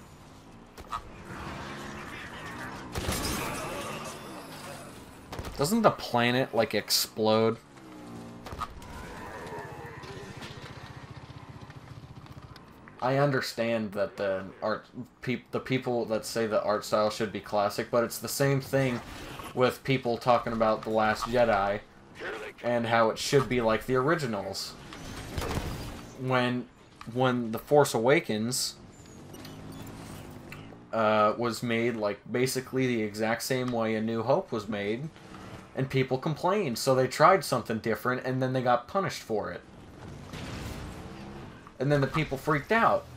Doesn't the planet, like, explode? I understand that the people that say the art style should be classic, but it's the same thing with people talking about The Last Jedi and how it should be like the originals. When The Force Awakens was made like basically the exact same way A New Hope was made, and people complained, so they tried something different, and then they got punished for it. And then the people freaked out.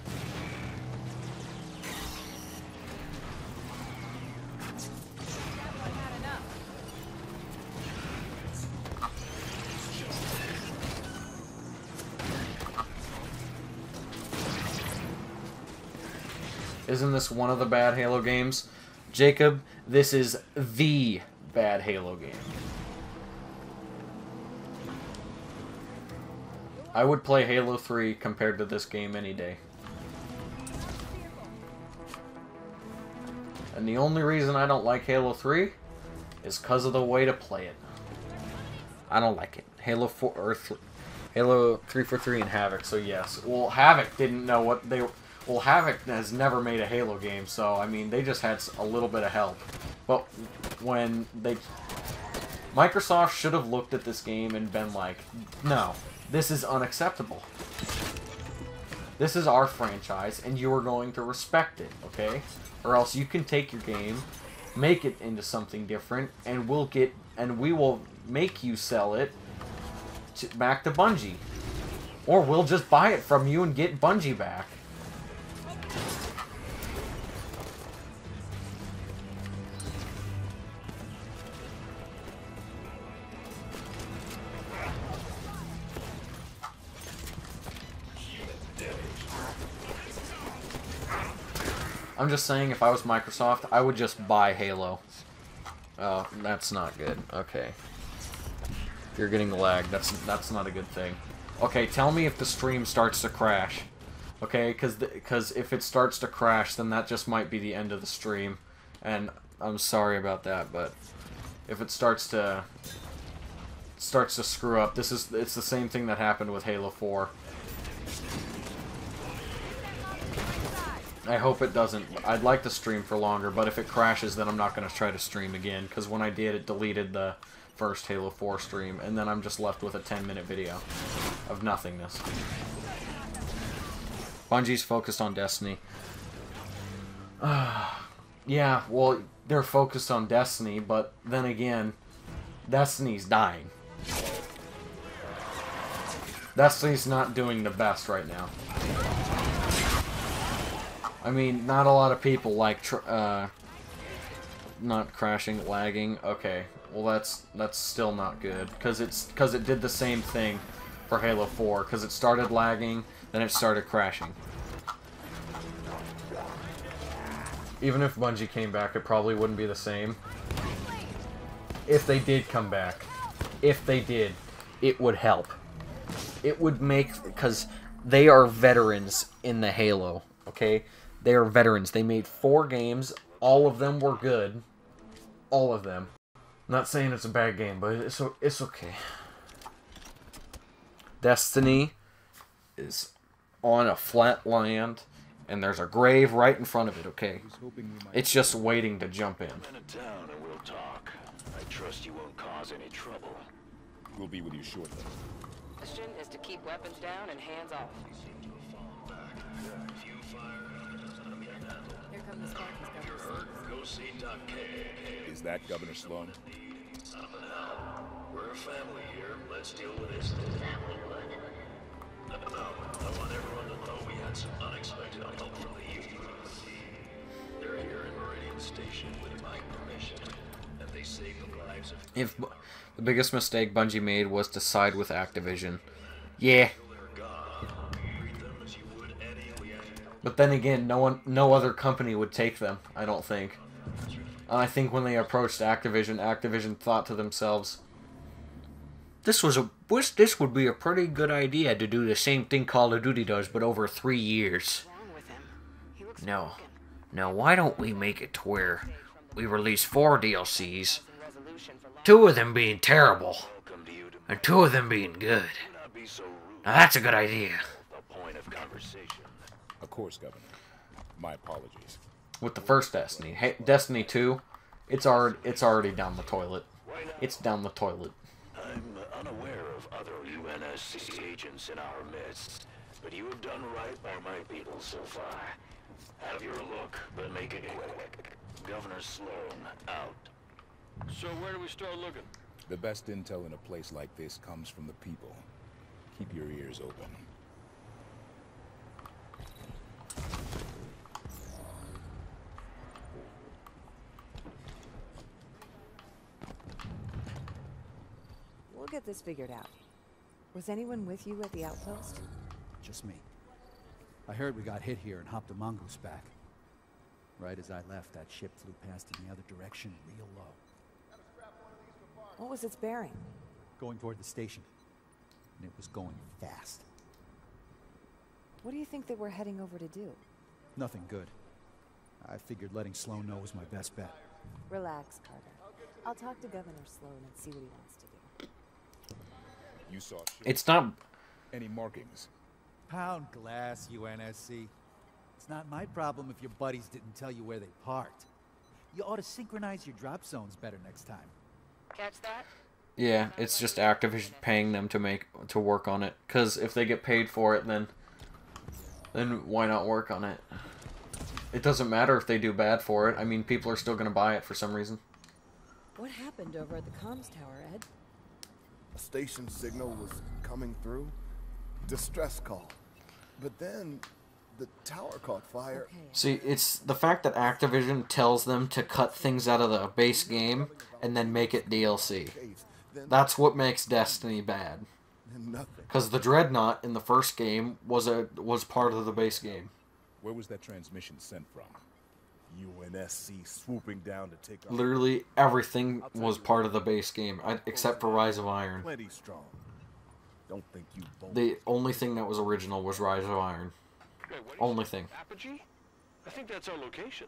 Isn't this one of the bad Halo games? Jacob, this is the bad Halo game. I would play Halo 3 compared to this game any day. And the only reason I don't like Halo 3 is because of the way to play it. I don't like it. Halo 4 or Halo 343 and Havoc. So yes. Well, Havoc didn't know what they. Well, Havoc has never made a Halo game, so I mean they just had a little bit of help. But when they, Microsoft should have looked at this game and been like, no, this is unacceptable. This is our franchise, and you are going to respect it, okay? Or else you can take your game, make it into something different, and we will make you sell it back to Bungie. Or we'll just buy it from you and get Bungie back. I'm just saying, if I was Microsoft, I would just buy Halo. Oh, that's not good. Okay. You're getting lag. That's not a good thing. Okay, tell me if the stream starts to crash. Okay, because if it starts to crash, then that just might be the end of the stream. And I'm sorry about that, but if it starts to screw up, it's the same thing that happened with Halo 4. I hope it doesn't. I'd like to stream for longer, but if it crashes, then I'm not going to try to stream again, because when I did, it deleted the first Halo 4 stream, and then I'm just left with a 10-minute video of nothingness. Bungie's focused on Destiny. Yeah, well, they're focused on Destiny, but then again, Destiny's dying. Destiny's not doing the best right now. I mean, not a lot of people like not crashing, lagging. Okay, well that's still not good because it did the same thing for Halo 4 because it started lagging, then it started crashing. Even if Bungie came back, it probably wouldn't be the same. If they did come back, if they did, it would help. It would make, because they are veterans in the Halo. Okay. They are veterans. They made 4 games. All of them were good. All of them. I'm not saying it's a bad game, but it's okay. Destiny is on a flat land, and there's a grave right in front of it, okay? It's just waiting to jump in. Come into town and we'll talk. I trust you won't cause any trouble. We'll be with you shortly. The question is to keep weapons down and hands off. Here come the Spartans, Governor. Go see Doc K. Is that Governor Sloan? We're a family here. Let's deal with this. Family what? No, I want everyone to know we had some unexpected help from the Union. They're here in Meridian Station with my permission, and they saved the lives of... If the biggest mistake Bungie made was to side with Activision. Yeah. But then again, no other company would take them, I don't think. I think when they approached Activision, Activision thought to themselves, this would be a pretty good idea to do the same thing Call of Duty does, but over 3 years. No, why don't we make it to where we release 4 DLCs, 2 of them being terrible, and 2 of them being good. Now that's a good idea. Of course, Governor. My apologies. With the first Destiny. Hey, Destiny 2, it's already down the toilet. It's down the toilet. I'm unaware of other UNSC agents in our midst, but you have done right by my people so far. Have your look, but make it quick. Governor Sloan, out. So where do we start looking? The best intel in a place like this comes from the people. Keep your ears open. We'll get this figured out. Was anyone with you at the outpost? Just me. I heard we got hit here and hopped a mongoose back. Right as I left, that ship flew past in the other direction, real low. What was its bearing? Going toward the station. And it was going fast. What do you think they were heading over to do? Nothing good. I figured letting Sloan know was my best bet. Relax, Carter. I'll talk to Governor Sloan and see what he wants to do. You saw shit. It's not... Any markings? Pound glass, UNSC. It's not my problem if your buddies didn't tell you where they parked. You ought to synchronize your drop zones better next time. Catch that? Yeah, it's just Activision paying them to work on it. Because if they get paid for it, then why not work on it? It doesn't matter if they do bad for it. I mean, people are still going to buy it for some reason. What happened over at the comms tower, Ed? A station signal was coming through. Distress call. But then the tower caught fire. Okay. See, it's the fact that Activision tells them to cut things out of the base game and then make it DLC. That's what makes Destiny bad. Because the Dreadnought in the first game was part of the base game. Where was that transmission sent from? UNSC swooping down to take. Literally everything was part of the base game, except for Rise of Iron. Plenty strong. Don't think you. The only thing that was original was Rise of Iron. Wait, only thing. Apogee? I think that's our location.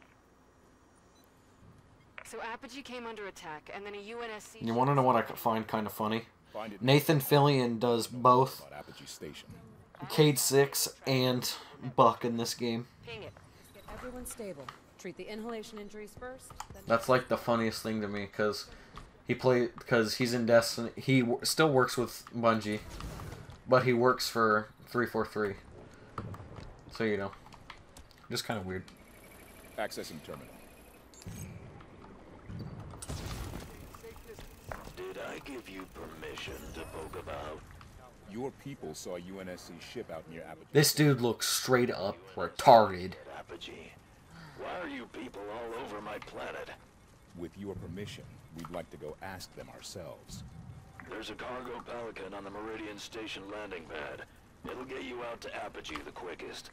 So Apogee came under attack, and then a UNSC... You want to know what I find kind of funny? Nathan Fillion does both Cade 6 and Buck in this game. Everyone's stable. Treat the inhalation injuries first. That's like the funniest thing to me, because he's in Destiny. He still works with Bungie, but he works for 343. So you know, just kind of weird. Accessing terminal. Did I give you permission to poke about? Your people saw UNSC ship out near Apogee. This dude looks straight up retarded. Apogee. Why are you people all over my planet? With your permission, we'd like to go ask them ourselves. There's a cargo Pelican on the Meridian Station landing pad. It'll get you out to Apogee the quickest.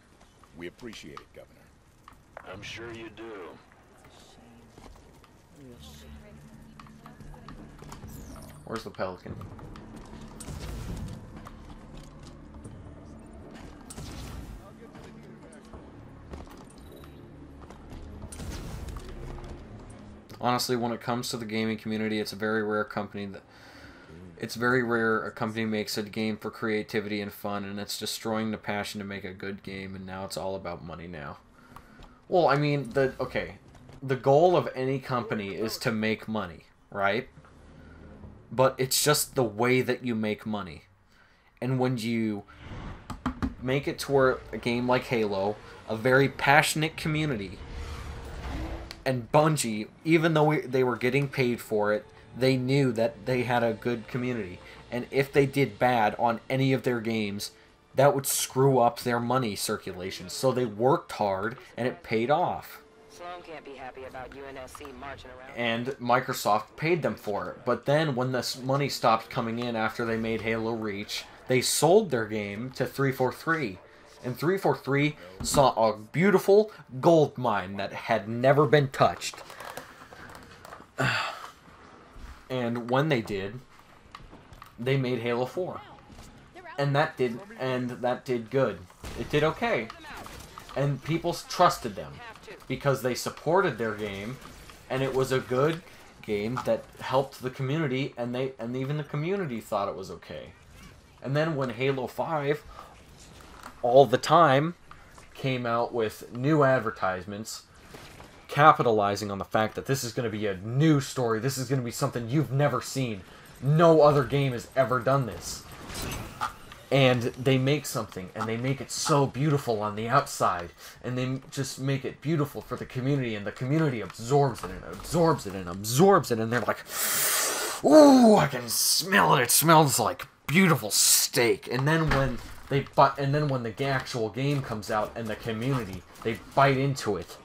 We appreciate it, Governor. I'm sure you do. Where's the Pelican? Honestly, when it comes to the gaming community, it's a very rare a company makes a game for creativity and fun, and it's destroying the passion to make a good game, and now it's all about money now. Well, I mean, the goal of any company is to make money, right? But it's just the way that you make money. And when you make it to where a game like Halo, a very passionate community, and Bungie, even though they were getting paid for it, they knew that they had a good community. And if they did bad on any of their games, that would screw up their money circulation. So they worked hard, and it paid off. Sloan can't be happy about UNSC marching around. And Microsoft paid them for it. But then when this money stopped coming in after they made Halo Reach, they sold their game to 343. And 343 saw a beautiful gold mine that had never been touched. And when they did, they made Halo 4. And that did good. It did okay. And people trusted them because they supported their game, and it was a good game that helped the community, and even the community thought it was okay. And then when Halo 5 all the time came out with new advertisements capitalizing on the fact that this is going to be a new story, this is going to be something you've never seen, no other game has ever done this, and they make something and they make it so beautiful on the outside, and they just make it beautiful for the community, and the community absorbs it and absorbs it and absorbs it, and they're like, ooh, I can smell it, it smells like beautiful steak. And then when the actual game comes out and the community, they bite into it,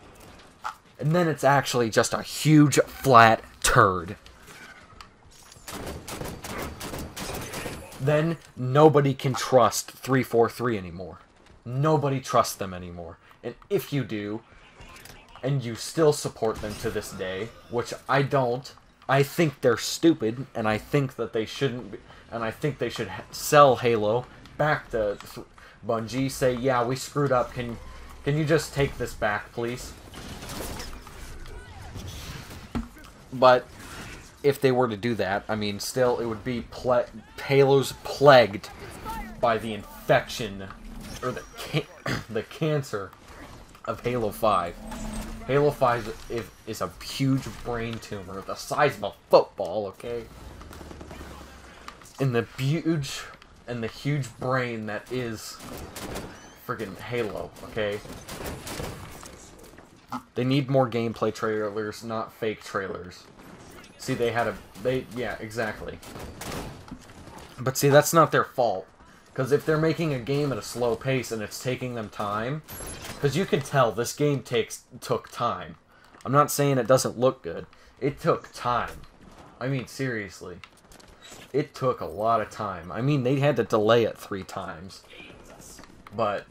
and then it's actually just a huge flat turd. Then nobody can trust 343 anymore. Nobody trusts them anymore. And if you do, and you still support them to this day, which I don't, I think they're stupid, and I think that they shouldn't be, and I think they should sell Halo back to Bungie, say, yeah, we screwed up, can you just take this back, please? But if they were to do that, I mean, still, it would be Halo's plagued by the infection, or the cancer of Halo 5. Halo 5 is a huge brain tumor the size of a football, okay? And the huge brain that is friggin' Halo, okay? They need more gameplay trailers, not fake trailers. See, yeah, exactly. But see, that's not their fault. Because if they're making a game at a slow pace and it's taking them time, because you can tell this game took time. I'm not saying it doesn't look good. It took time. I mean, seriously. It took a lot of time. I mean, they had to delay it 3 times. But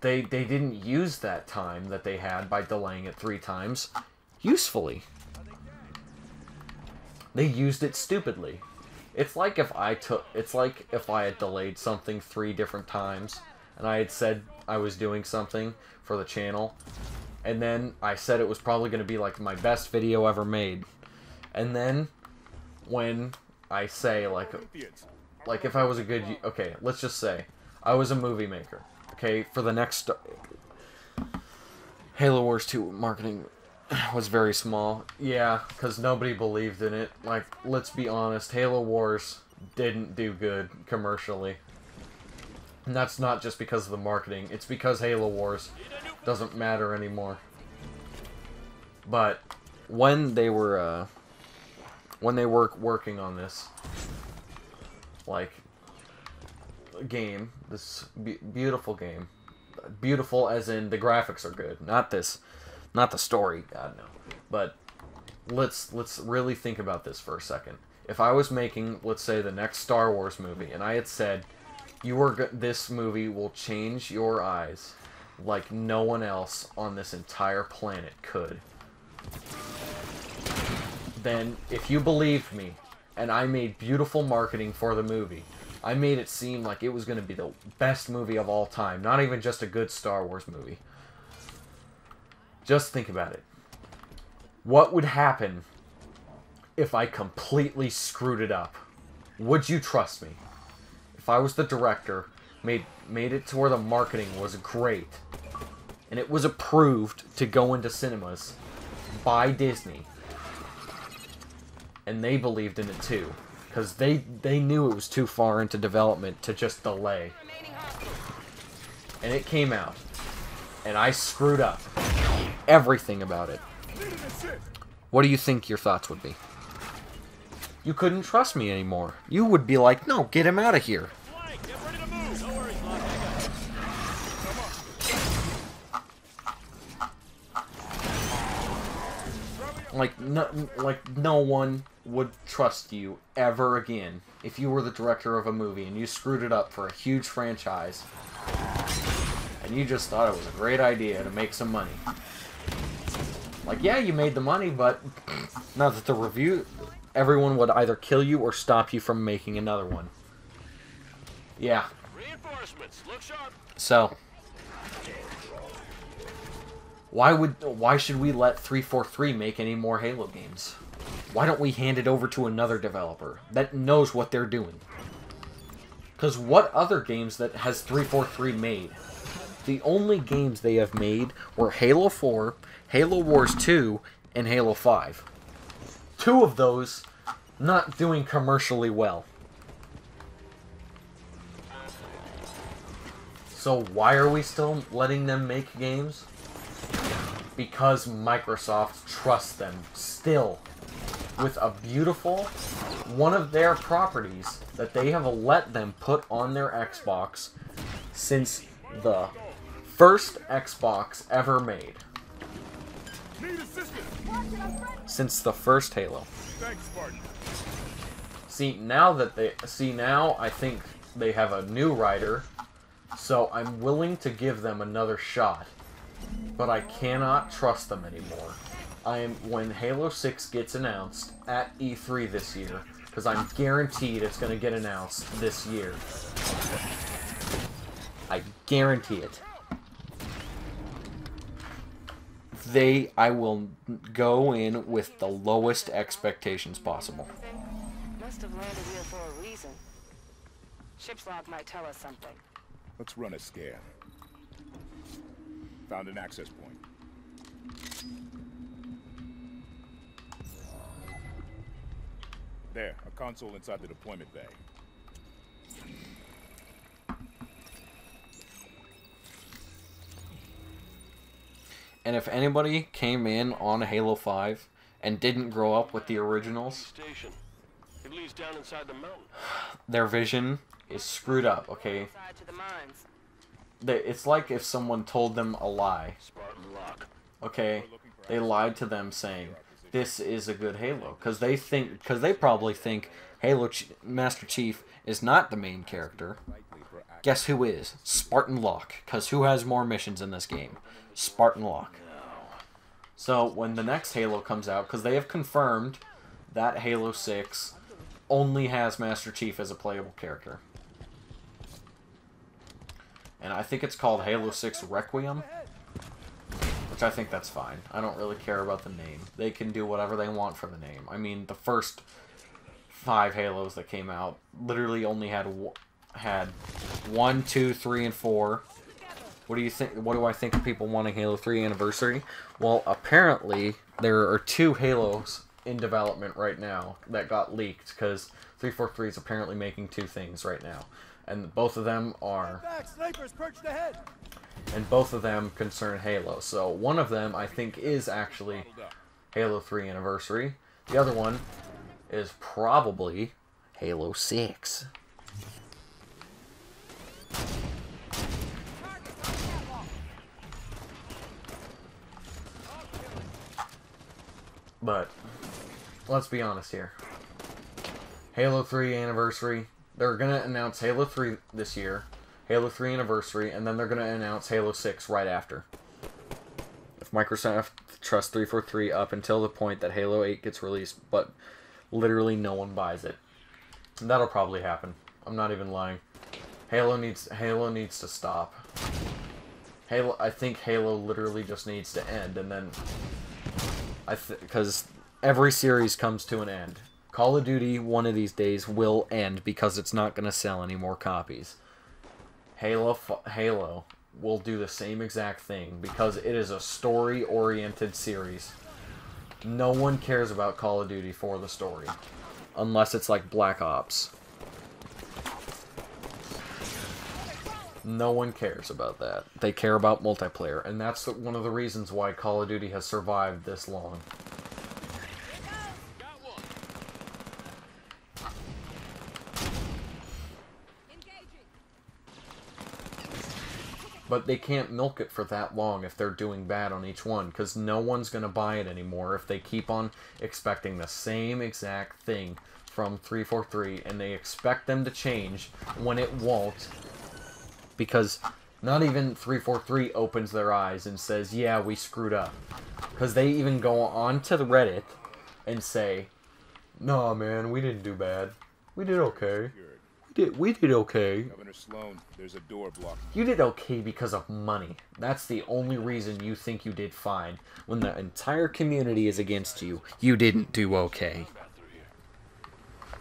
they didn't use that time that they had by delaying it 3 times usefully. They used it stupidly. It's like if I had delayed something 3 different times, and I had said I was doing something for the channel, and then I said it was probably going to be like my best video ever made, and then when I say like if I was a good, okay, let's just say I was a movie maker, okay, for the next Halo Wars 2 marketing was very small. Yeah, because nobody believed in it. Like, let's be honest, Halo Wars didn't do good commercially. And that's not just because of the marketing. It's because Halo Wars doesn't matter anymore. But when they were working on this, like, game, this beautiful game, beautiful as in the graphics are good, not the story, God no. But let's really think about this for a second. If I was making, let's say, the next Star Wars movie, and I had said, this movie will change your eyes like no one else on this entire planet could, then if you believed me, and I made beautiful marketing for the movie, I made it seem like it was going to be the best movie of all time, not even just a good Star Wars movie. Just think about it. What would happen if I completely screwed it up? Would you trust me? If I was the director, made it to where the marketing was great, and it was approved to go into cinemas by Disney, and they believed in it too, because they knew it was too far into development to just delay, and it came out, and I screwed up everything about it, what do you think your thoughts would be? You couldn't trust me anymore. You would be like, no, get him out of here. Like no one would trust you ever again if you were the director of a movie and you screwed it up for a huge franchise and you just thought it was a great idea to make some money. Like, yeah, you made the money, but now that the review, everyone would either kill you or stop you from making another one. Yeah. Reinforcements, look sharp. So, why should we let 343 make any more Halo games? Why don't we hand it over to another developer that knows what they're doing? Because what other games that has 343 made? The only games they have made were Halo 4, Halo Wars 2, and Halo 5. 2 of those not doing commercially well. So why are we still letting them make games? Because Microsoft trusts them still with a beautiful one of their properties that they have let them put on their Xbox since the first Xbox ever made. Since the first Halo. Now I think they have a new writer, so I'm willing to give them another shot. But I cannot trust them anymore. When Halo 6 gets announced at E3 this year, because I'm guaranteed it's going to get announced this year. I guarantee it. I will go in with the lowest expectations possible. must have landed here for a reason. Ship's log might tell us something. Let's run a scan. Found an access point. There, a console inside the deployment bay. And if anybody came in on Halo 5 and didn't grow up with the originals, Station. It leads down inside the mountain. their vision is screwed up, okay? To the mines. It's like if someone told them a lie. Spartan lock. Okay? They lied to them saying, this is a good Halo. Because they probably think Halo Master Chief is not the main character. Guess who is? Spartan Locke. Because who has more missions in this game? Spartan Locke. So when the next Halo comes out, because they have confirmed that Halo 6 only has Master Chief as a playable character. And I think it's called Halo 6 Requiem. Which I think that's fine. I don't really care about the name. They can do whatever they want for the name. I mean, the first 5 Halos that came out literally only had 1, 2, 3, and 4. What do you think? What do I think of people wanting Halo 3 Anniversary? Well, apparently there are 2 Halos in development right now that got leaked because 343 is apparently making 2 things right now, and both of them are. Snipers perched ahead. And both of them concern Halo. So one of them I think is actually Halo 3 Anniversary. The other one is probably Halo 6. But let's be honest here. Halo 3 Anniversary, they're going to announce Halo 3 this year, Halo 3 Anniversary, and then they're going to announce Halo 6 right after. If Microsoft trusts 343 up until the point that Halo 8 gets released, but literally no one buys it. And that'll probably happen. I'm not even lying. Halo needs to stop. I think Halo literally just needs to end, and then because every series comes to an end. Call of Duty one of these days will end because it's not going to sell any more copies. Halo will do the same exact thing because it is a story-oriented series. No one cares about Call of Duty for the story, unless it's like Black Ops. No one cares about that. They care about multiplayer, and that's one of the reasons why Call of Duty has survived this long. But they can't milk it for that long if they're doing bad on each one, because no one's going to buy it anymore if they keep on expecting the same exact thing from 343, and they expect them to change when it won't. Because not even 343 opens their eyes and says, yeah, we screwed up. Because they even go on to the Reddit and say, nah, man, we didn't do bad. We did okay. We did okay. Governor Sloan, there's a door blocked. You did okay because of money. That's the only reason you think you did fine. When the entire community is against you, you didn't do okay.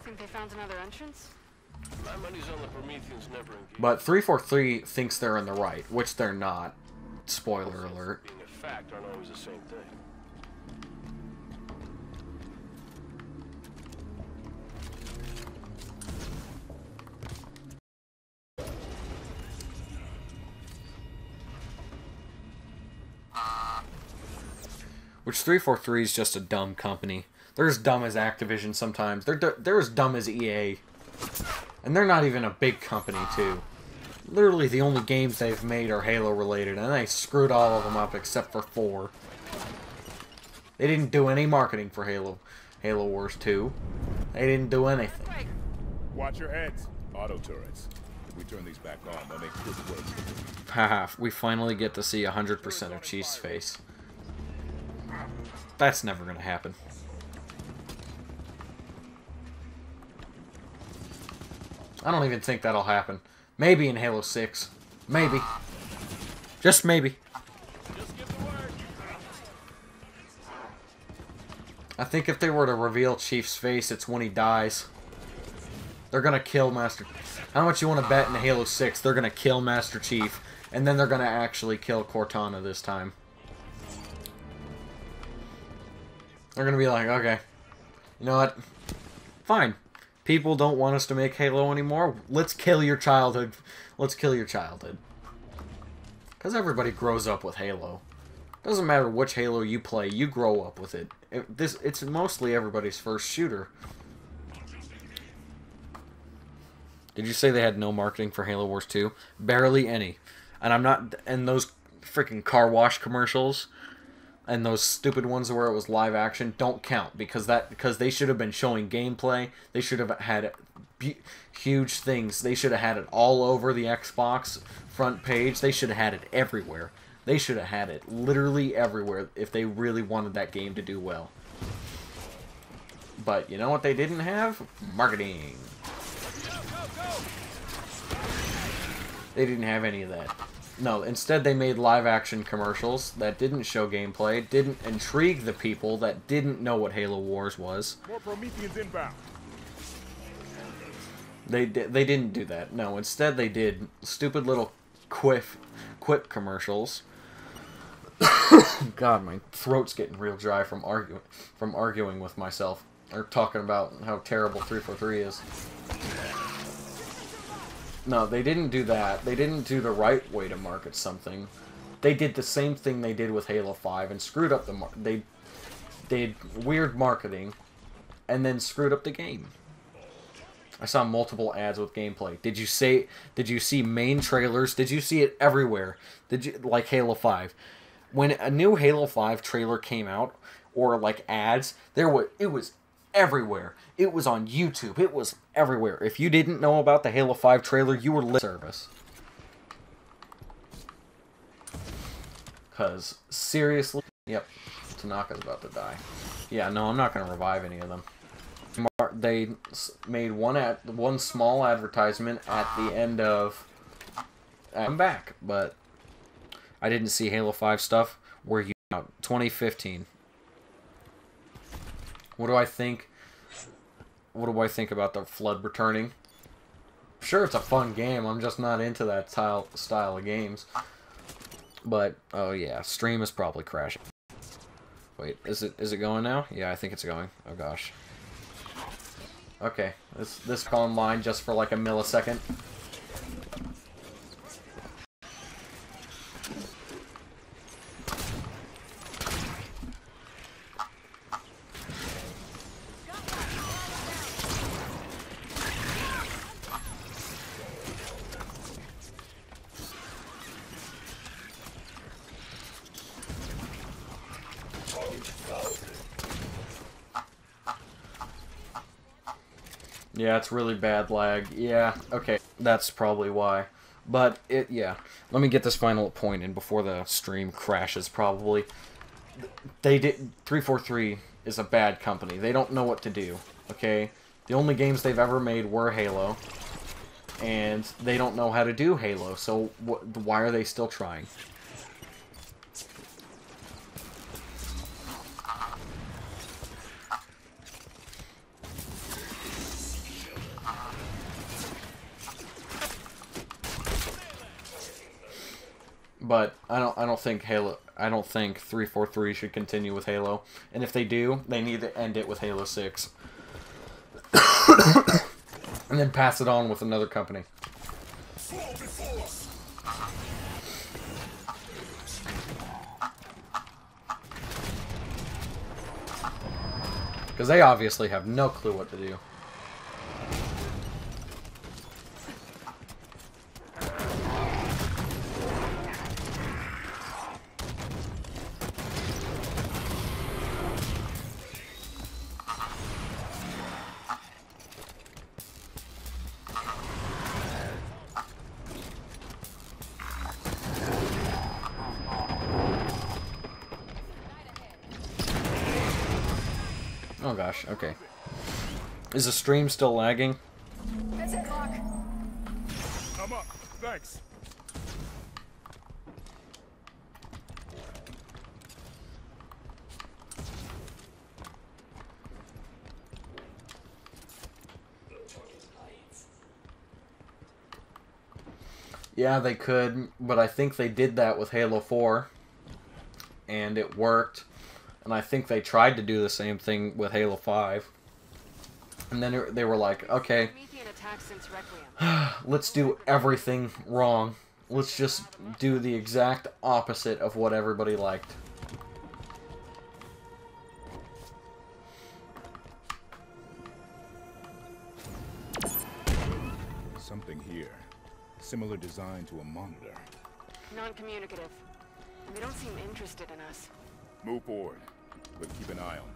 Think they found another entrance? My money's on the Prometheans never engaged. But 343 thinks they're in the right, which they're not. Spoiler alert. Being a fact aren't always the same thing. Which 343 is just a dumb company. They're as dumb as Activision sometimes. They're as dumb as EA. And they're not even a big company, too. Literally, the only games they've made are Halo-related, and they screwed all of them up except for 4. They didn't do any marketing for Halo Wars 2. They didn't do anything. Watch your heads. Auto turrets. If we turn these back on, they'll make quick work. Haha, we finally get to see 100% of Chief's face. That's never gonna happen. I don't even think that'll happen. Maybe in Halo 6. Maybe. Just maybe. I think if they were to reveal Chief's face, it's when he dies. They're gonna kill Master... How much you want to bet in Halo 6 they're gonna kill Master Chief, and then they're gonna actually kill Cortana this time? They're gonna be like, okay, you know what? Fine. People don't want us to make Halo anymore. Let's kill your childhood. Let's kill your childhood. Because everybody grows up with Halo. Doesn't matter which Halo you play, you grow up with it. It's mostly everybody's first shooter. Did you say they had no marketing for Halo Wars 2? Barely any. And I'm not... And those freaking car wash commercials and those stupid ones where it was live action don't count because they should have been showing gameplay. They should have had huge things. They should have had it all over the Xbox front page. They should have had it everywhere. They should have had it literally everywhere if they really wanted that game to do well. But you know what they didn't have? Marketing. They didn't have any of that. No, instead they made live-action commercials that didn't show gameplay, didn't intrigue the people that didn't know what Halo Wars was. More Prometheans inbound. They didn't do that. No, instead they did stupid little quip commercials. God, my throat's getting real dry from arguing with myself, or talking about how terrible 343 is. No, they didn't do that. They didn't do the right way to market something. They did the same thing they did with Halo 5 and screwed up the they did weird marketing and then screwed up the game. I saw multiple ads with gameplay. Did you see main trailers? Did you see it everywhere? Like Halo 5? When a new Halo 5 trailer came out or like ads, it was everywhere. It was on YouTube. It was everywhere. If you didn't know about the Halo 5 trailer, you were lip service. Because, seriously... Yep, Tanaka's about to die. Yeah, no, I'm not going to revive any of them. They made one small advertisement at the end of... I'm back, but... I didn't see Halo 5 stuff. Were you out? 2015. What do I think? What do I think about the Flood returning? Sure, it's a fun game. I'm just not into that style of games. But oh yeah, stream is probably crashing. Wait, is it going now? Yeah, I think it's going. Oh gosh. Okay, this online just for like a millisecond. Yeah, it's really bad lag. Yeah, okay, that's probably why. But, yeah. Let me get this final point in before the stream crashes, probably. 343 is a bad company. They don't know what to do, okay? The only games they've ever made were Halo. And they don't know how to do Halo, so why are they still trying? But I don't think 343 should continue with Halo. And if they do, they need to end it with Halo 6. And then pass it on with another company. Because they obviously have no clue what to do. Oh gosh, okay. Is the stream still lagging? That's it, Clark. I'm up. Thanks. Yeah, they could, but I think they did that with Halo 4, and it worked. And I think they tried to do the same thing with Halo 5. And then they were like, okay, let's do everything wrong. Let's just do the exact opposite of what everybody liked. Something here. Similar design to a monitor. Non-communicative. And they don't seem interested in us. Move forward, but keep an eye on them.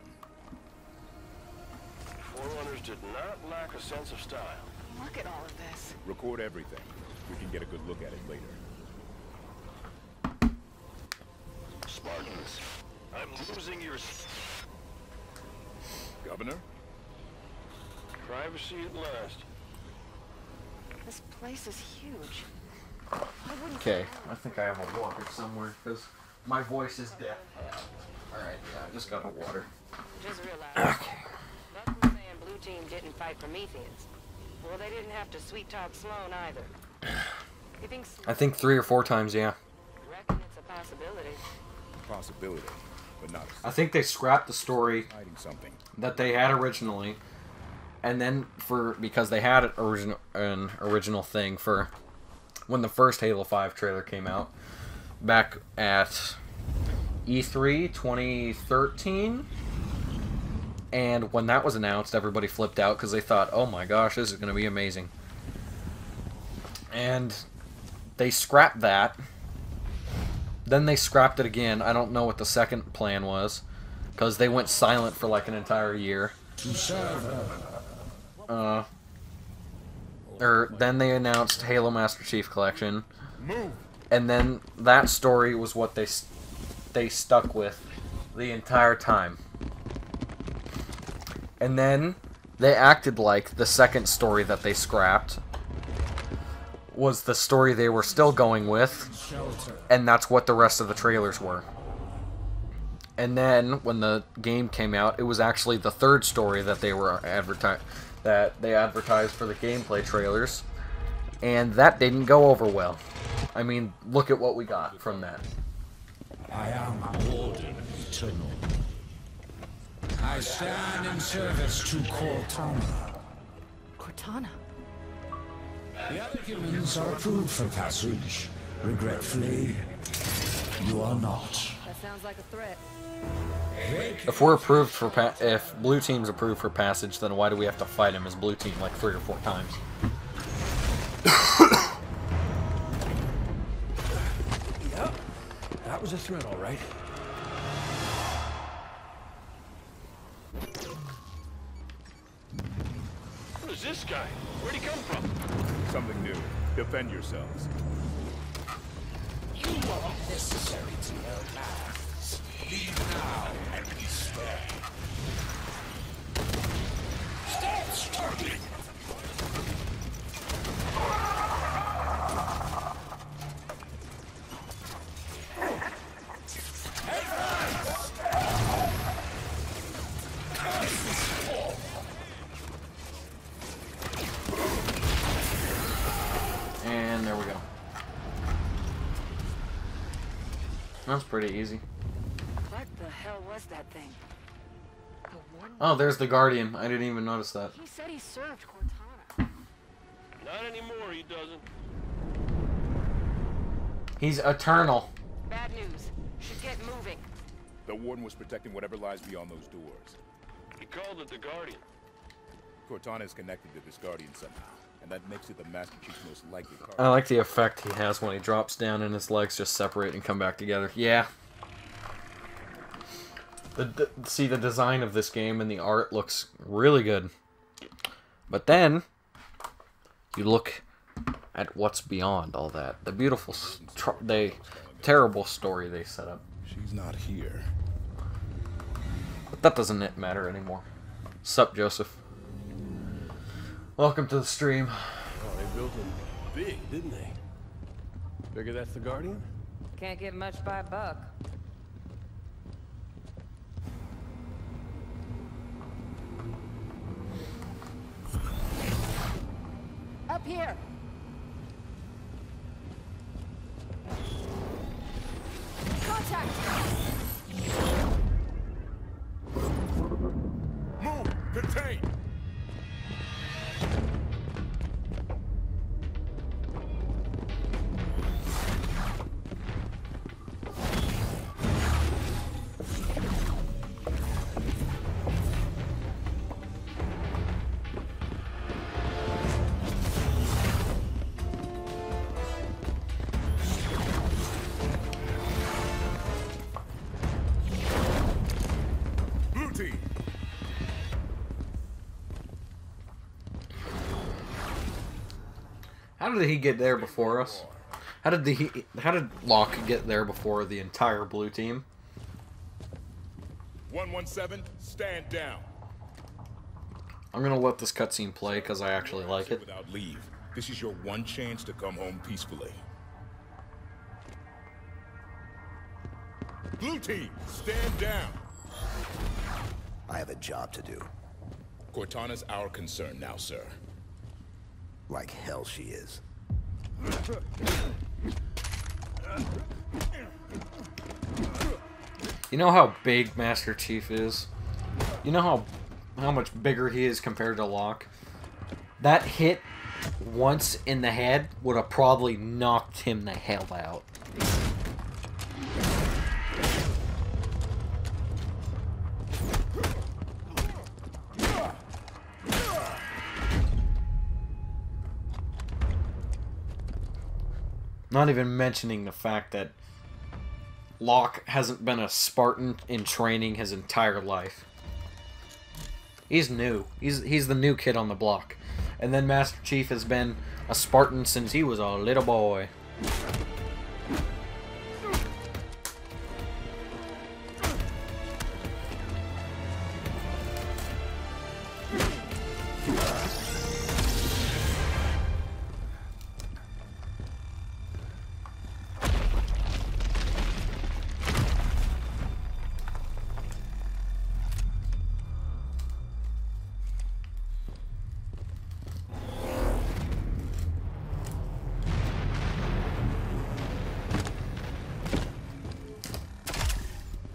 Forerunners did not lack a sense of style. Look at all of this. Record everything. We can get a good look at it later. Spartans, I'm losing your... Governor? Privacy at last. This place is huge. Okay, I think I have a water somewhere, because my voice is deaf. Alright, yeah, I just got a water. Just realized. Okay. Buck was saying Blue Team didn't fight Prometheans. Well, they didn't have to sweet-talk Sloan either. You think I think 3 or 4 times, yeah. Reckon it's a possibility. Possibility, but not a... I think they scrapped the story hiding something that they had originally, and then because they had an original thing for when the first Halo 5 trailer came out back at E3 2013, and when that was announced, everybody flipped out because they thought, oh my gosh, this is going to be amazing. And they scrapped that. Then they scrapped it again. I don't know what the second plan was, because they went silent for like an entire year. Then they announced Halo Master Chief Collection, and then that story was what they stuck with the entire time. And then they acted like the second story that they scrapped was the story they were still going with, and that's what the rest of the trailers were. And then when the game came out, it was actually the third story that they were advertised for the gameplay trailers, and that didn't go over well. I mean, look at what we got from that. I am Warden Eternal. I stand in service to Cortana. Cortana? The other humans are approved for passage. Regretfully, you are not. That sounds like a threat. If we're approved for if Blue Team's approved for passage, then why do we have to fight him as Blue Team like 3 or 4 times? Yep, that was a threat, all right. Who is this guy? Where'd he come from? Something new. Defend yourselves. You are necessary to our lives. Leave now and be spared. Stop struggling! And there we go. That's pretty easy. What the hell was that thing? The one... Oh, there's the Guardian. I didn't even notice that. He said he served Cortana. Not anymore, he doesn't. He's eternal. Bad news. Should get moving. The Warden was protecting whatever lies beyond those doors. He called it the Guardian. Cortana is connected to this Guardian somehow, and that makes it the Master Chief's most likely target. I like the effect he has when he drops down and his legs just separate and come back together. Yeah. See, the design of this game and the art looks really good. But then, you look at what's beyond all that. The beautiful, terrible story they set up. She's not here. But that doesn't matter anymore. Sup, Joseph? Welcome to the stream. Oh, they built him big, didn't they? Figure that's the Guardian? Can't get much by Buck. Up here. Contain! How did he get there before us? How did Locke get there before the entire blue team? 117, stand down. I'm gonna let this cutscene play because I actually like it. Without leave. This is your one chance to come home peacefully. Blue team, stand down. I have a job to do. Cortana's our concern now, sir. Like hell she is. You know how big Master Chief is? You know how much bigger he is compared to Locke? That hit once in the head would have probably knocked him the hell out. Not even mentioning the fact that Locke hasn't been a Spartan in training his entire life. He's new. He's the new kid on the block. And then Master Chief has been a Spartan since he was a little boy.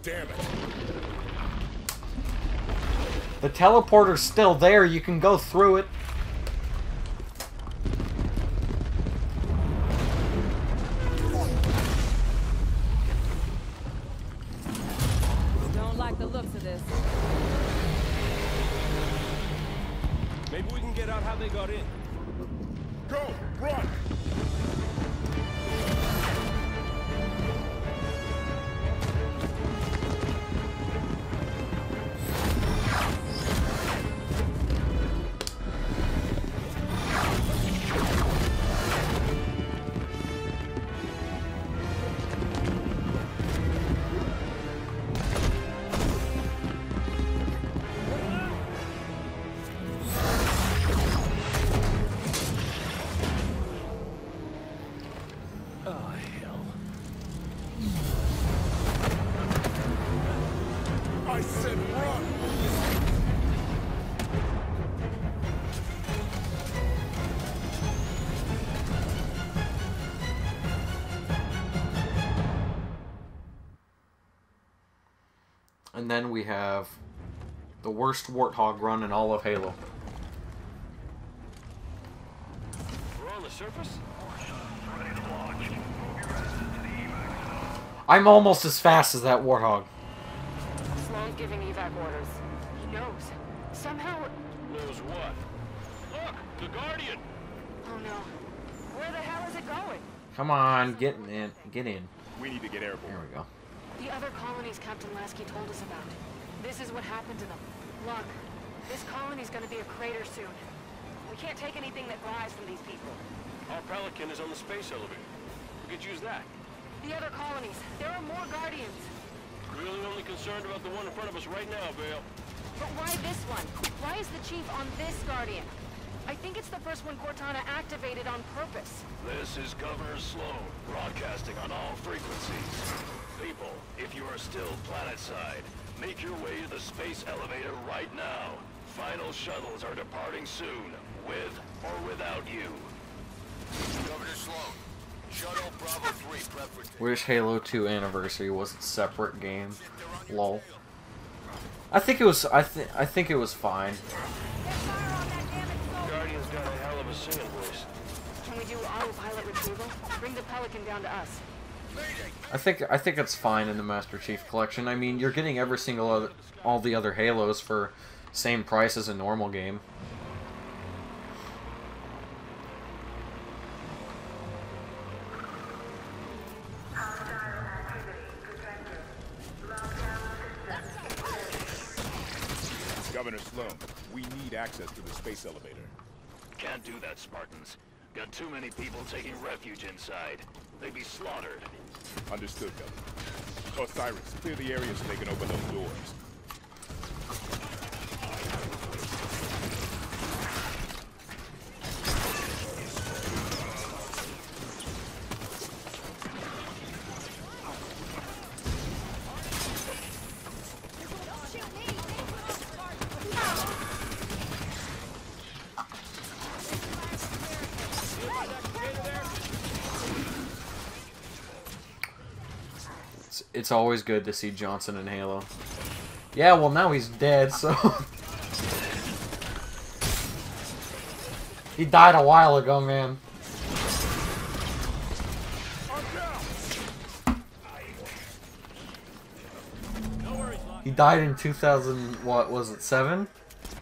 Damn it. The teleporter's still there. You can go through it. Don't like the looks of this. Maybe we can get out how they got in. Go! Run! I said run! And then we have the worst Warthog run in all of Halo. We're on the surface? I'm almost as fast as that Warthog. Sloan's giving evac orders. He knows. Somehow... Knows what? Look! The Guardian! Oh no. Where the hell is it going? Come on, get in. Get in. We need to get airborne. There we go. The other colonies Captain Lasky told us about. This is what happened to them. Look, this colony's gonna be a crater soon. We can't take anything that flies from these people. Our Pelican is on the space elevator. We could use that. The other colonies, there are more Guardians. Really only concerned about the one in front of us right now, Vale. But why this one? Why is the Chief on this Guardian? I think it's the first one Cortana activated on purpose. This is Governor Sloan, broadcasting on all frequencies. People, if you are still planetside, make your way to the space elevator right now. Final shuttles are departing soon, with or without you. Governor Sloan, Shuttle Bravo 3 prep for... Wish Halo 2 Anniversary was a separate game. Lol. I think it was. I think it was fine. Guardian's got a hell of a singing voice. Can we do autopilot retrieval? Bring the Pelican down to us. I think it's fine in the Master Chief Collection. I mean, you're getting every single other, all the other Halos for same price as a normal game. Governor Sloan, we need access to the space elevator. Can't do that, Spartans. Got too many people taking refuge inside. They'd be slaughtered. Understood, Governor. Osiris, clear the area so they can open those doors. It's always good to see Johnson in Halo. Yeah, well now he's dead, so... He died a while ago, man. He died in 2000, what was it, 7?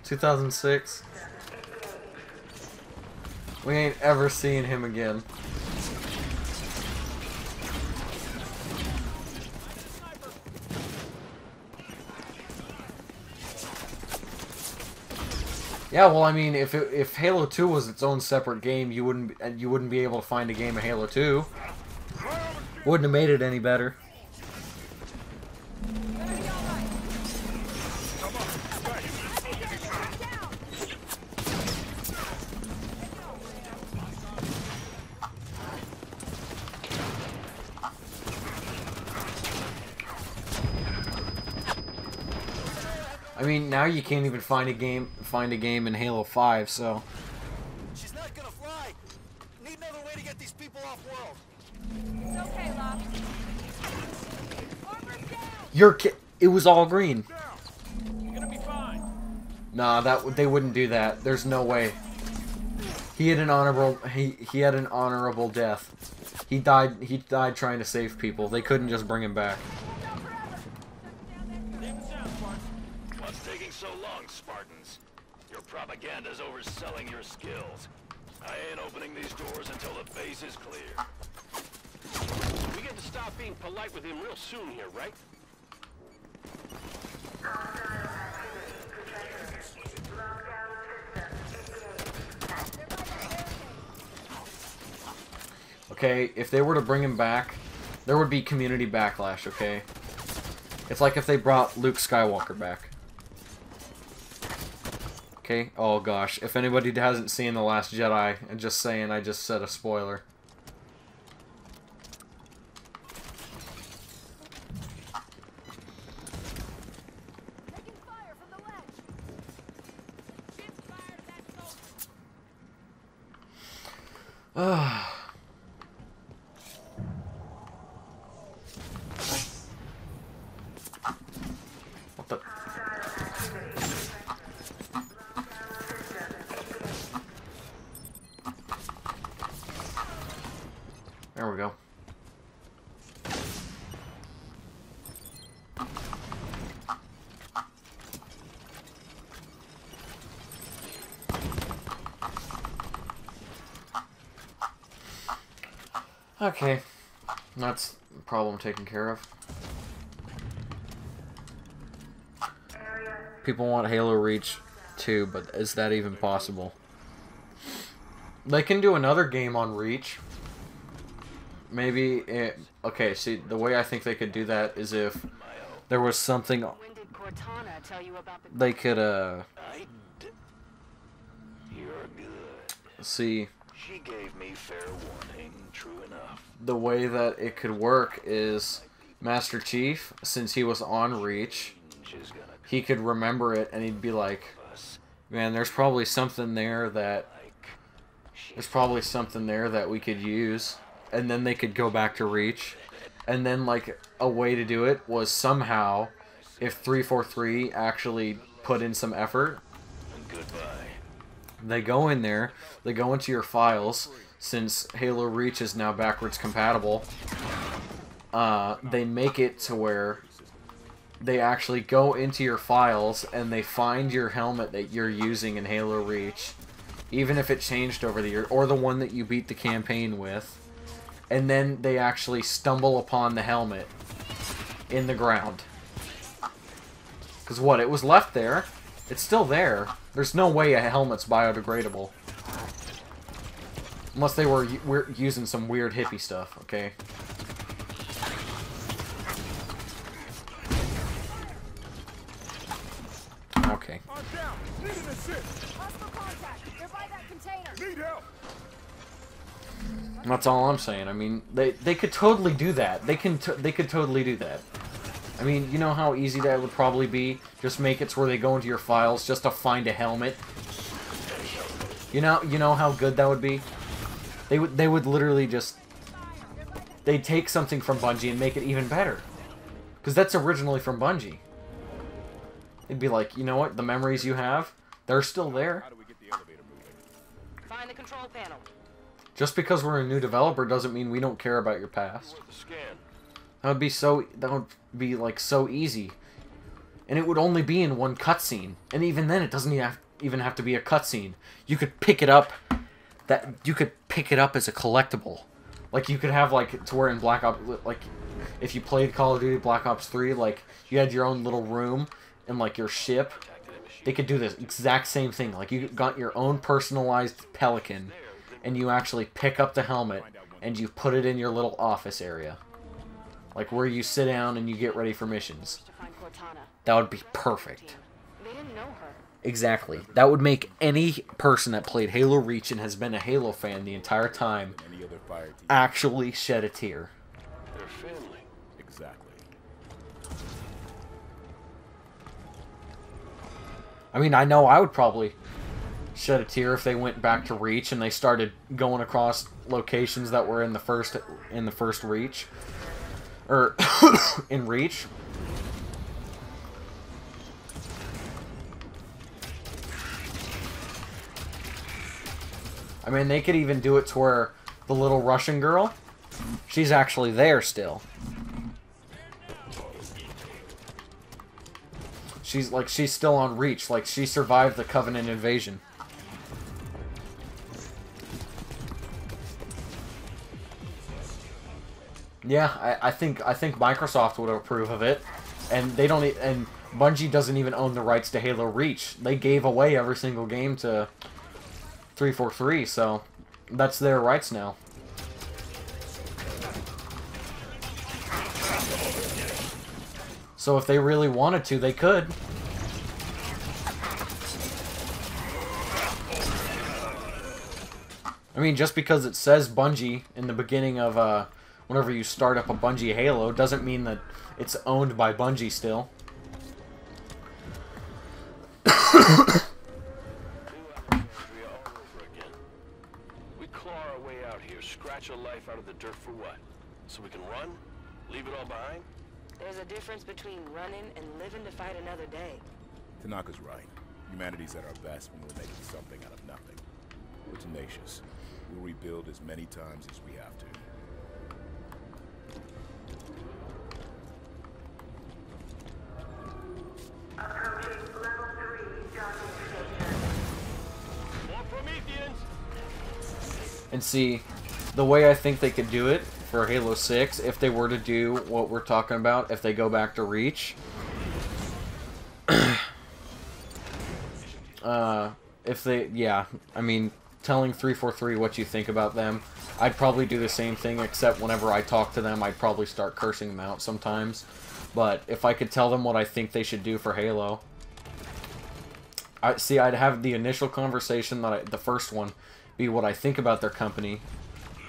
2006? We ain't ever seeing him again. Yeah, well, I mean, if Halo 2 was its own separate game, you wouldn't be able to find a game of Halo 2. Wouldn't have made it any better. I mean, now you can't even find a game in Halo 5, so. She's not gonna fly. Need another way to get these people off world. It's okay, Locke. It was all green. You're gonna be fine. Nah, they wouldn't do that. There's no way. He had an honorable death. He died trying to save people. They couldn't just bring him back. What's taking so long, Spartans? Your propaganda's overselling your skills. I ain't opening these doors until the base is clear. We get to stop being polite with him real soon here, right? Okay, if they were to bring him back, there would be community backlash, okay? It's like if they brought Luke Skywalker back. Okay? Oh gosh, if anybody hasn't seen The Last Jedi, I'm just saying, I just said a spoiler. What the? There we go. Okay, that's the problem taken care of. People want Halo Reach too, but is that even possible? They can do another game on Reach. Maybe it... Okay, see, the way I think they could do that is if there was something... They could, You're good. See... She gave me fair warning, true enough. The way that it could work is Master Chief, since he was on Reach, he could remember it and he'd be like, man, there's probably something there that we could use, and then they could go back to Reach, and then like a way to do it was somehow if 343 actually put in some effort. Goodbye. They go in there, they go into your files, since Halo Reach is now backwards compatible. They make it to where they actually go into your files and they find your helmet that you're using in Halo Reach, even if it changed over the year, or the one that you beat the campaign with, and then they actually stumble upon the helmet in the ground. Because what, it was left there, it's still there. There's no way a helmet's biodegradable. Unless they were using some weird hippie stuff, okay? Okay. That's all I'm saying. I mean, they could totally do that. They could totally do that. I mean, you know how easy that would probably be? Just make it to where they go into your files just to find a helmet. You know how good that would be? They would literally just... They'd take something from Bungie and make it even better. Because that's originally from Bungie. It'd be like, you know what? The memories you have, they're still there. Find the control panel. Just because we're a new developer doesn't mean we don't care about your past. That would be like so easy. And it would only be in one cutscene. And even then it doesn't even have to be a cutscene. You could pick it up as a collectible. Like you could have like to where in Black Ops, like if you played Call of Duty Black Ops 3, like you had your own little room and like your ship. They could do this exact same thing. Like you got your own personalized Pelican and you actually pick up the helmet and you put it in your little office area. Like where you sit down and you get ready for missions. That would be perfect. They didn't know her. Exactly. That would make any person that played Halo Reach and has been a Halo fan the entire time actually shed a tear. They're family. Exactly. I mean, I know I would probably shed a tear if they went back to Reach and they started going across locations that were in the first Reach. Or in Reach. I mean, they could even do it to where the little Russian girl, she's actually there still. She's still on Reach. Like, she survived the Covenant invasion. Yeah, I think Microsoft would approve of it, and they don't. And Bungie doesn't even own the rights to Halo Reach. They gave away every single game to 343, so that's their rights now. So if they really wanted to, they could. I mean, just because it says Bungie in the beginning of whenever you start up a Bungie Halo doesn't mean that it's owned by Bungie still. We claw our way out here, scratch a life out of the dirt for what? So we can run? Leave it all behind? There's a difference between running and living to fight another day. Tanaka's right. Humanity's at our best when we're making something out of nothing. We're tenacious. We'll rebuild as many times as we have to. Approaching level 3 docking station. More Prometheans! And see, the way I think they could do it for Halo 6, if they were to do what we're talking about, if they go back to Reach, I mean, telling 343 what you think about them, I'd probably do the same thing, except whenever I talk to them, I'd probably start cursing them out sometimes. But if I could tell them what I think they should do for Halo, I'd have the initial conversation, the first one, be what I think about their company,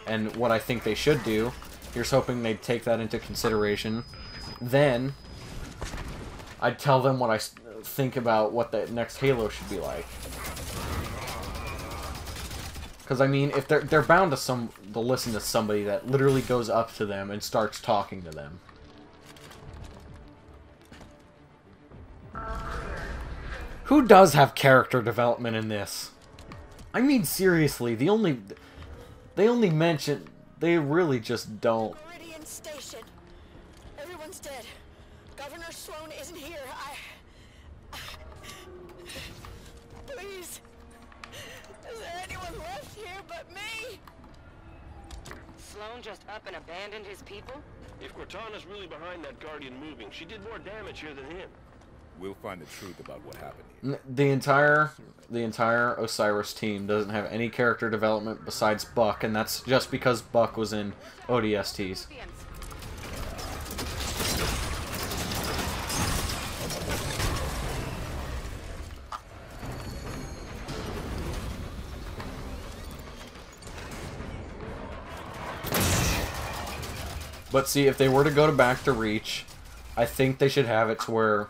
and what I think they should do. Here's hoping they'd take that into consideration. Then, I'd tell them what I think about what the next Halo should be like. Because, I mean, if they're bound to listen to somebody that literally goes up to them and starts talking to them. Who does have character development in this? I mean, seriously, they only mention, they really just don't. Meridian Station. Everyone's dead. Governor Sloan isn't here. Please. Is there anyone left here but me? Sloan just up and abandoned his people? If Cortana's really behind that Guardian moving, she did more damage here than him. We'll find the truth about what happened here. The entire Osiris team doesn't have any character development besides Buck, and that's just because Buck was in ODSTs. But see, if they were to go back to Reach, I think they should have it to where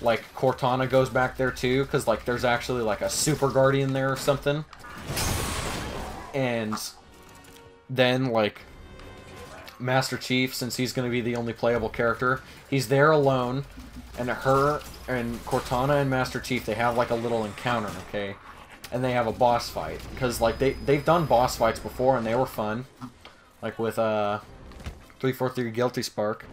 like Cortana goes back there too, because like there's actually like a super guardian there or something, and then like Master Chief, since he's going to be the only playable character, he's there alone, and her and Cortana and Master Chief, they have like a little encounter, okay, and they have a boss fight, because like they've done boss fights before and they were fun, like with 343 Guilty Spark.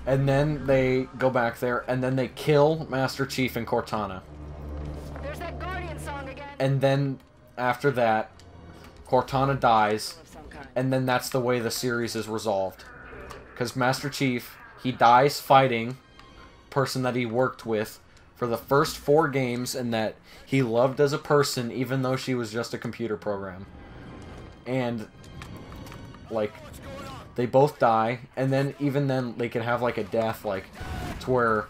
And then they go back there, and then they kill Master Chief and Cortana. There's that Guardian song again. And then, after that, Cortana dies, and then that's the way the series is resolved. Because Master Chief, he dies fighting person that he worked with for the first 4 games, and that he loved as a person, even though she was just a computer program. And, like, they both die, and then even then they can have like a death, like to where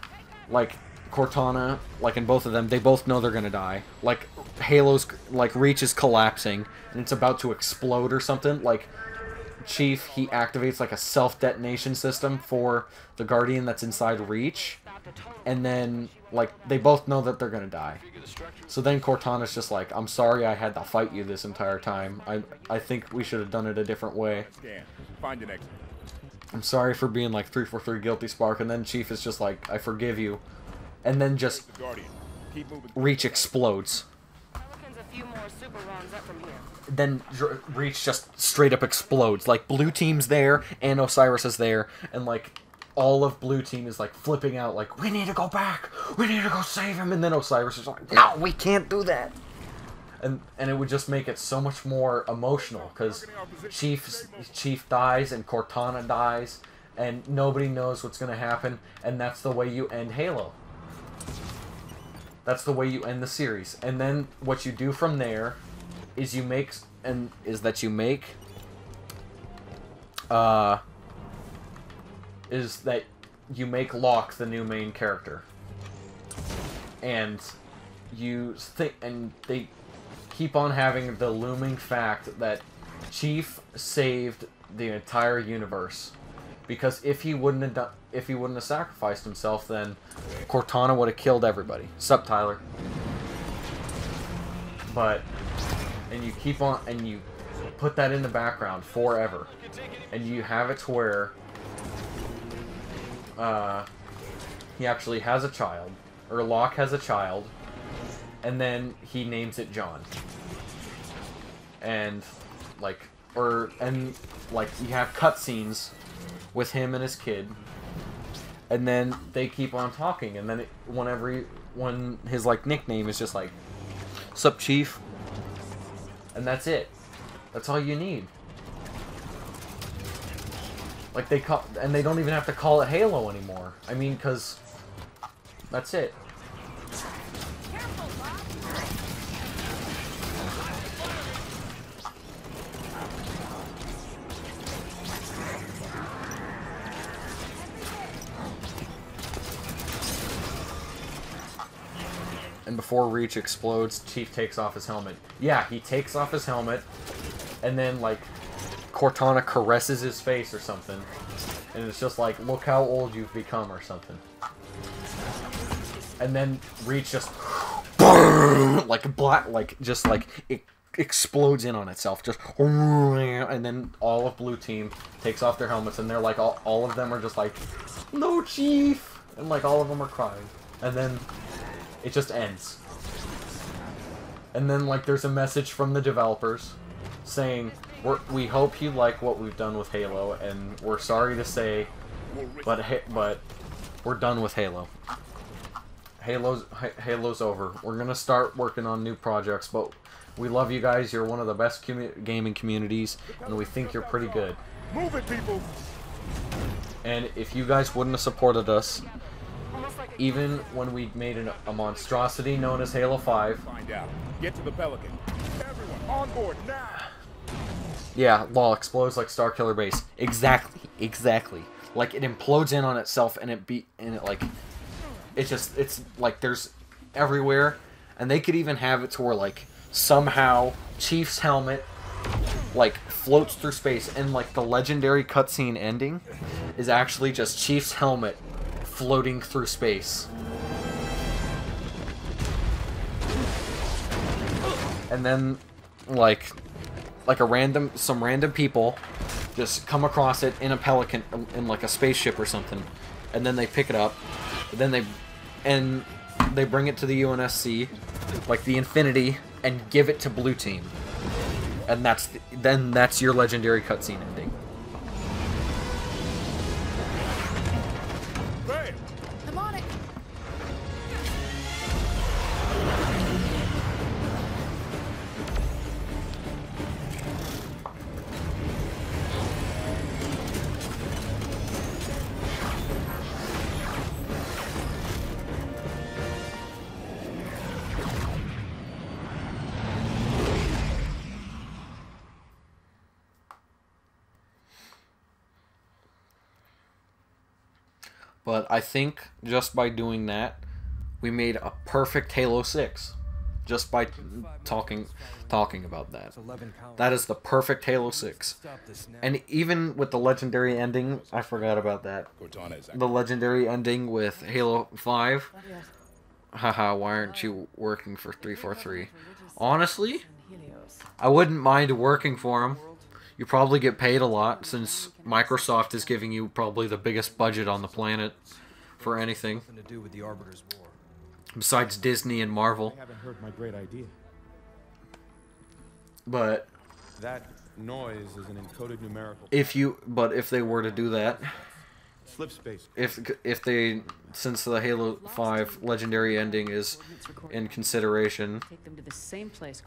like Cortana, like in both of them, they both know they're gonna die. Like Halo's like Reach is collapsing and it's about to explode or something. Like Chief, he activates like a self-detonation system for the Guardian that's inside Reach, and then like they both know that they're gonna die. So then Cortana's just like, I'm sorry I had to fight you this entire time. I think we should have done it a different way. Find an exit. I'm sorry for being like 343 Guilty Spark, and then Chief is just like, I forgive you. And then just Reach explodes. Then Reach just straight up explodes. Like Blue Team's there, and Osiris is there, and like all of Blue Team is like flipping out, like, we need to go back, we need to go save him, and then Osiris is like, no, we can't do that. And it would just make it so much more emotional, because Chief dies and Cortana dies, and nobody knows what's going to happen, and that's the way you end Halo. That's the way you end the series. And then what you do from there is you make Locke the new main character. And they keep on having the looming fact that Chief saved the entire universe, because if he wouldn't have sacrificed himself, then Cortana would have killed everybody. Sup, Tyler? And you keep on, and you put that in the background forever, and you have it to where he actually has a child, or Locke has a child, and then he names it John. And you have cutscenes with him and his kid, and then they keep on talking, and then when his like nickname is just like, "Sup, Chief," and that's it. That's all you need. Like they don't even have to call it Halo anymore. I mean, because that's it. And before Reach explodes, Chief takes off his helmet. Yeah, he takes off his helmet, and then, like, Cortana caresses his face or something. And it's just like, look how old you've become or something. And then Reach just... like, black, like, just, like, it explodes in on itself, just, and then all of Blue Team takes off their helmets, and they're like, all of them are just like, no, Chief, and like all of them are crying, and then it just ends. And then like there's a message from the developers saying, we hope you like what we've done with Halo, and we're sorry to say, but we're done with Halo. Halo's over. We're gonna start working on new projects, but we love you guys. You're one of the best gaming communities, and we think you're pretty good. Move it, people! And if you guys wouldn't have supported us, even when we made a monstrosity known as Halo 5... Find out. Get to the Pelican. Everyone, on board, now! Yeah, LOL explodes like Starkiller Base. Exactly. Like, it implodes in on itself, and it's like there's everywhere, and they could even have it to where, like, somehow Chief's helmet, like, floats through space, and, like, the legendary cutscene ending is actually just Chief's helmet floating through space. And then, like some random people just come across it in a Pelican, in like a spaceship or something, and then they pick it up, then they bring it to the UNSC, like the Infinity, and give it to Blue Team, and that's your legendary cutscene ending. I'm on it. But I think just by doing that, we made a perfect Halo 6. Just by talking about that. That is the perfect Halo 6. And even with the legendary ending, I forgot about that. The legendary ending with Halo 5. Haha, why aren't you working for 343? Honestly, I wouldn't mind working for them. You probably get paid a lot, since Microsoft is giving you probably the biggest budget on the planet for anything. Besides Disney and Marvel. I haven't heard my great idea. But that noise is an encoded numerical. If they were to do that, slip space. If they, since the Halo 5 legendary ending is in consideration, Take them to the same place,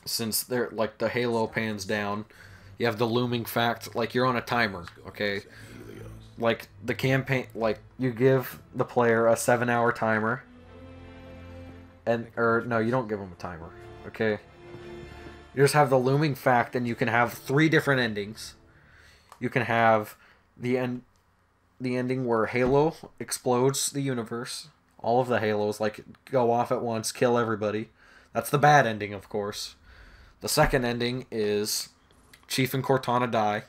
since they're like the Halo pans down, you have the looming fact, like you're on a timer, okay? Like the campaign, like you give the player a 7-hour timer, or no, you don't give them a timer, okay? You just have the looming fact, and you can have 3 different endings. You can have the ending where Halo explodes the universe, all of the Halos like go off at once, kill everybody. That's the bad ending, of course. The second ending is Chief and Cortana die,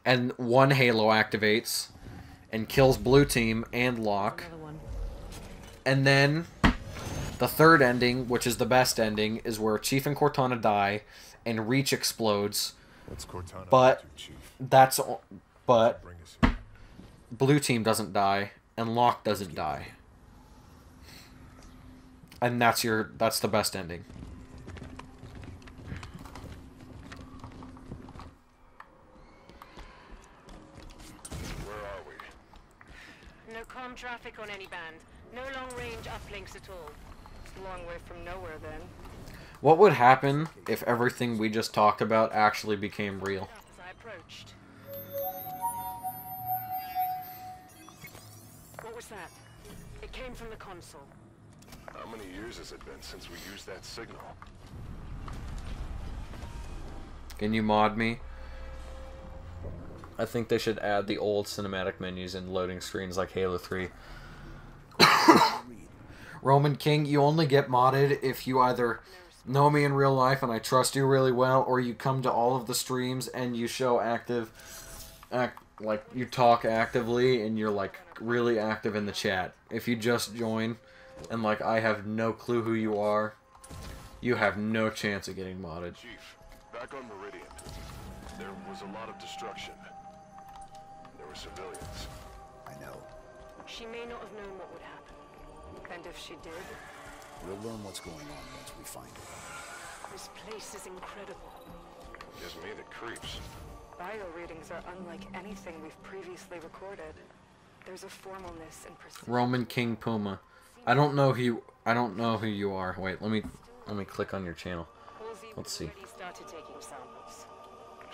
and one Halo activates and kills Blue Team and Locke. And then the third ending, which is the best ending, is where Chief and Cortana die and Reach explodes. What's Cortana but up to, Chief? But Blue Team doesn't die and Locke doesn't die. And that's the best ending. No comm traffic on any band. No long-range uplinks at all. Long way from nowhere, then. What would happen if everything we just talked about actually became real? As I approached. What was that? It came from the console. How many years has it been since we used that signal? Can you mod me? I think they should add the old cinematic menus and loading screens like Halo 3. Roman King, you only get modded if you either know me in real life and I trust you really well, or you come to all of the streams and you show like you talk actively and you're like really active in the chat. If you just join, and like I have no clue who you are, you have no chance of getting modded. Chief, back on Meridian, there was a lot of destruction. There were civilians. I know. She may not have known what would happen. And if she did... We'll learn what's going on once we find her. This place is incredible. Gives me the creeps. Bio readings are unlike anything we've previously recorded. There's a formalness and precision. Roman King Puma. I don't know who you are. Wait, let me click on your channel. Let's see. Started taking samples.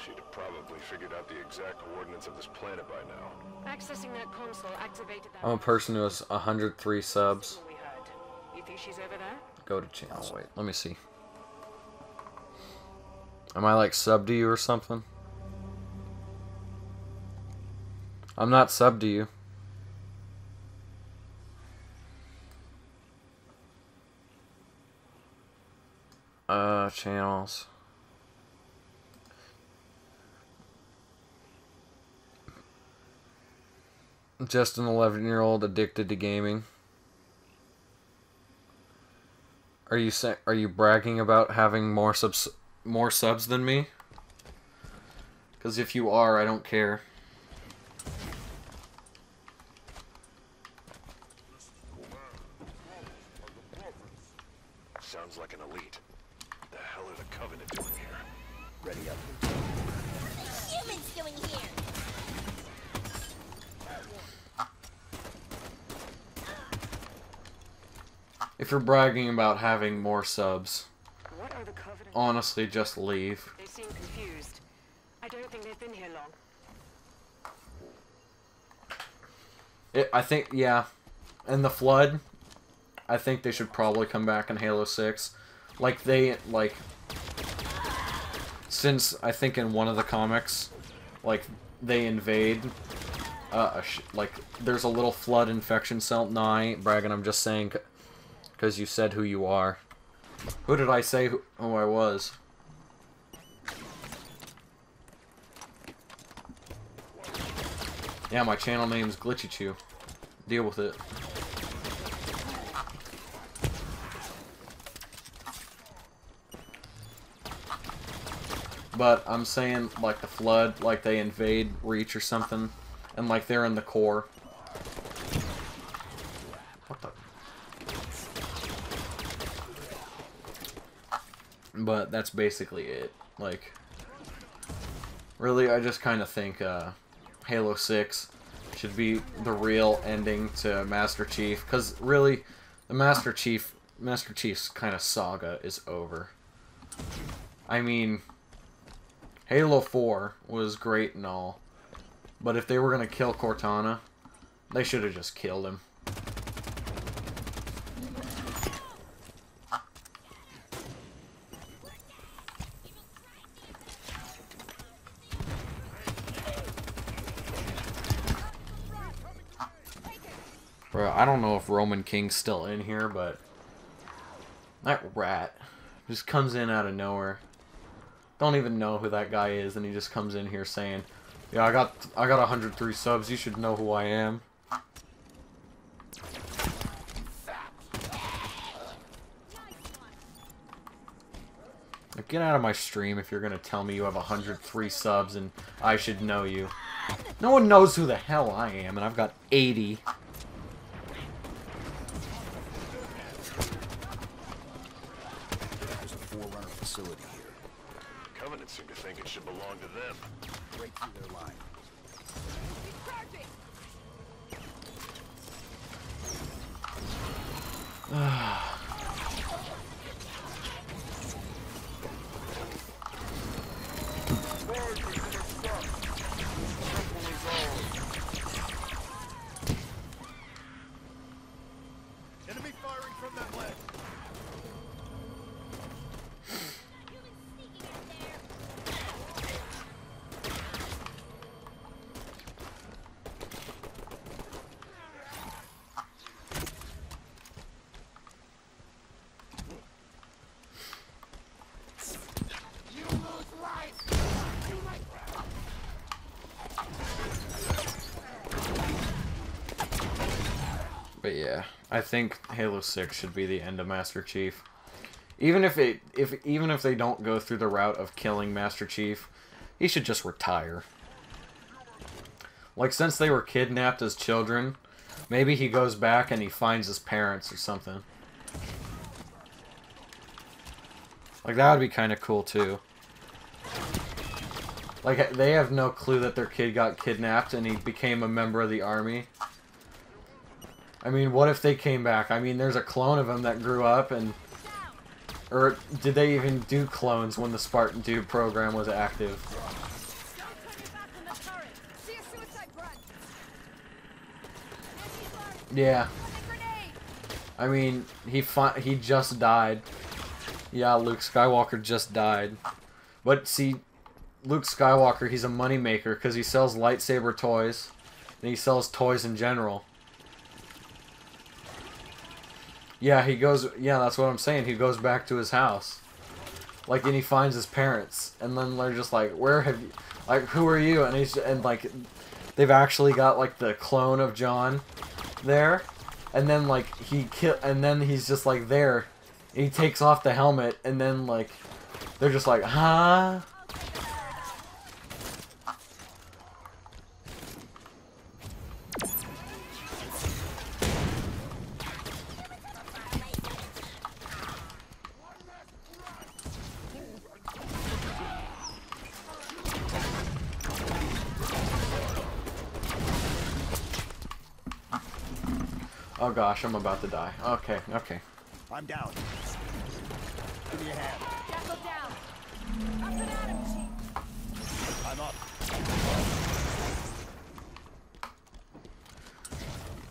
She'd have probably figured out the exact coordinates of this planet by now. Accessing that console activated that... I'm a person who has 103 subs. We heard. You think she's over there? Go to channel. Wait, let me see. Am I like sub to you or something? I'm not sub to you. Channels. Just an 11-year-old addicted to gaming. Are you bragging about having more subs than me? Because if you are, I don't care. Sounds like an elite. What the hell are the Covenant doing here? Ready up. Humans doing here? If you're bragging about having more subs, What are the Covenant? honestly, just leave. They seem confused. I don't think they've been here long. I think, yeah. And the Flood, I think they should probably come back in Halo 6. Since I think in one of the comics, they invade, there's a little Flood infection cell. No, I ain't bragging, I'm just saying, because you said who you are. Who did I say who I was? Yeah, my channel name's Glitchy Chew. Deal with it. But I'm saying, like, the Flood, like, they invade Reach or something, and, like, they're in the core. What the... But that's basically it. Like, really, I just kind of think, Halo 6 should be the real ending to Master Chief, because really, the Master Chief's kind of saga is over. I mean, Halo 4 was great and all, but if they were going to kill Cortana, they should have just killed him. Bro, I don't know if Roman King's still in here, but that rat just comes in out of nowhere. Don't even know who that guy is, and he just comes in here saying, "Yeah, I got 103 subs. You should know who I am." Like, get out of my stream if you're gonna tell me you have 103 subs and I should know you. No one knows who the hell I am, and I've got 80. There's a Forerunner facility here. Covenant seem to think it should belong to them. Break through their line. Enemy firing from that ledge. But yeah, I think Halo 6 should be the end of Master Chief. Even if they don't go through the route of killing Master Chief, he should just retire. Like, since they were kidnapped as children, maybe he goes back and he finds his parents or something. Like, that would be kind of cool, too. Like, they have no clue that their kid got kidnapped and he became a member of the army. I mean, what if they came back? I mean, there's a clone of him that grew up and... Or did they even do clones when the Spartan 2 program was active? Yeah. I mean, he just died. Yeah, Luke Skywalker just died. But see, Luke Skywalker, he's a moneymaker because he sells lightsaber toys. And he sells toys in general. Yeah, he goes... Yeah, that's what I'm saying. He goes back to his house. Like, and he finds his parents. And then they're just like, where have you... Like, who are you? And he's... And, like, they've actually got, like, the clone of John there. And then, like, and then he's just, like, there. And he takes off the helmet. And then, like, they're just like, huh? Oh gosh, I'm about to die. Okay, okay. I'm down. Give me a hand. Jackal down. Up and at him, Chief. I'm up.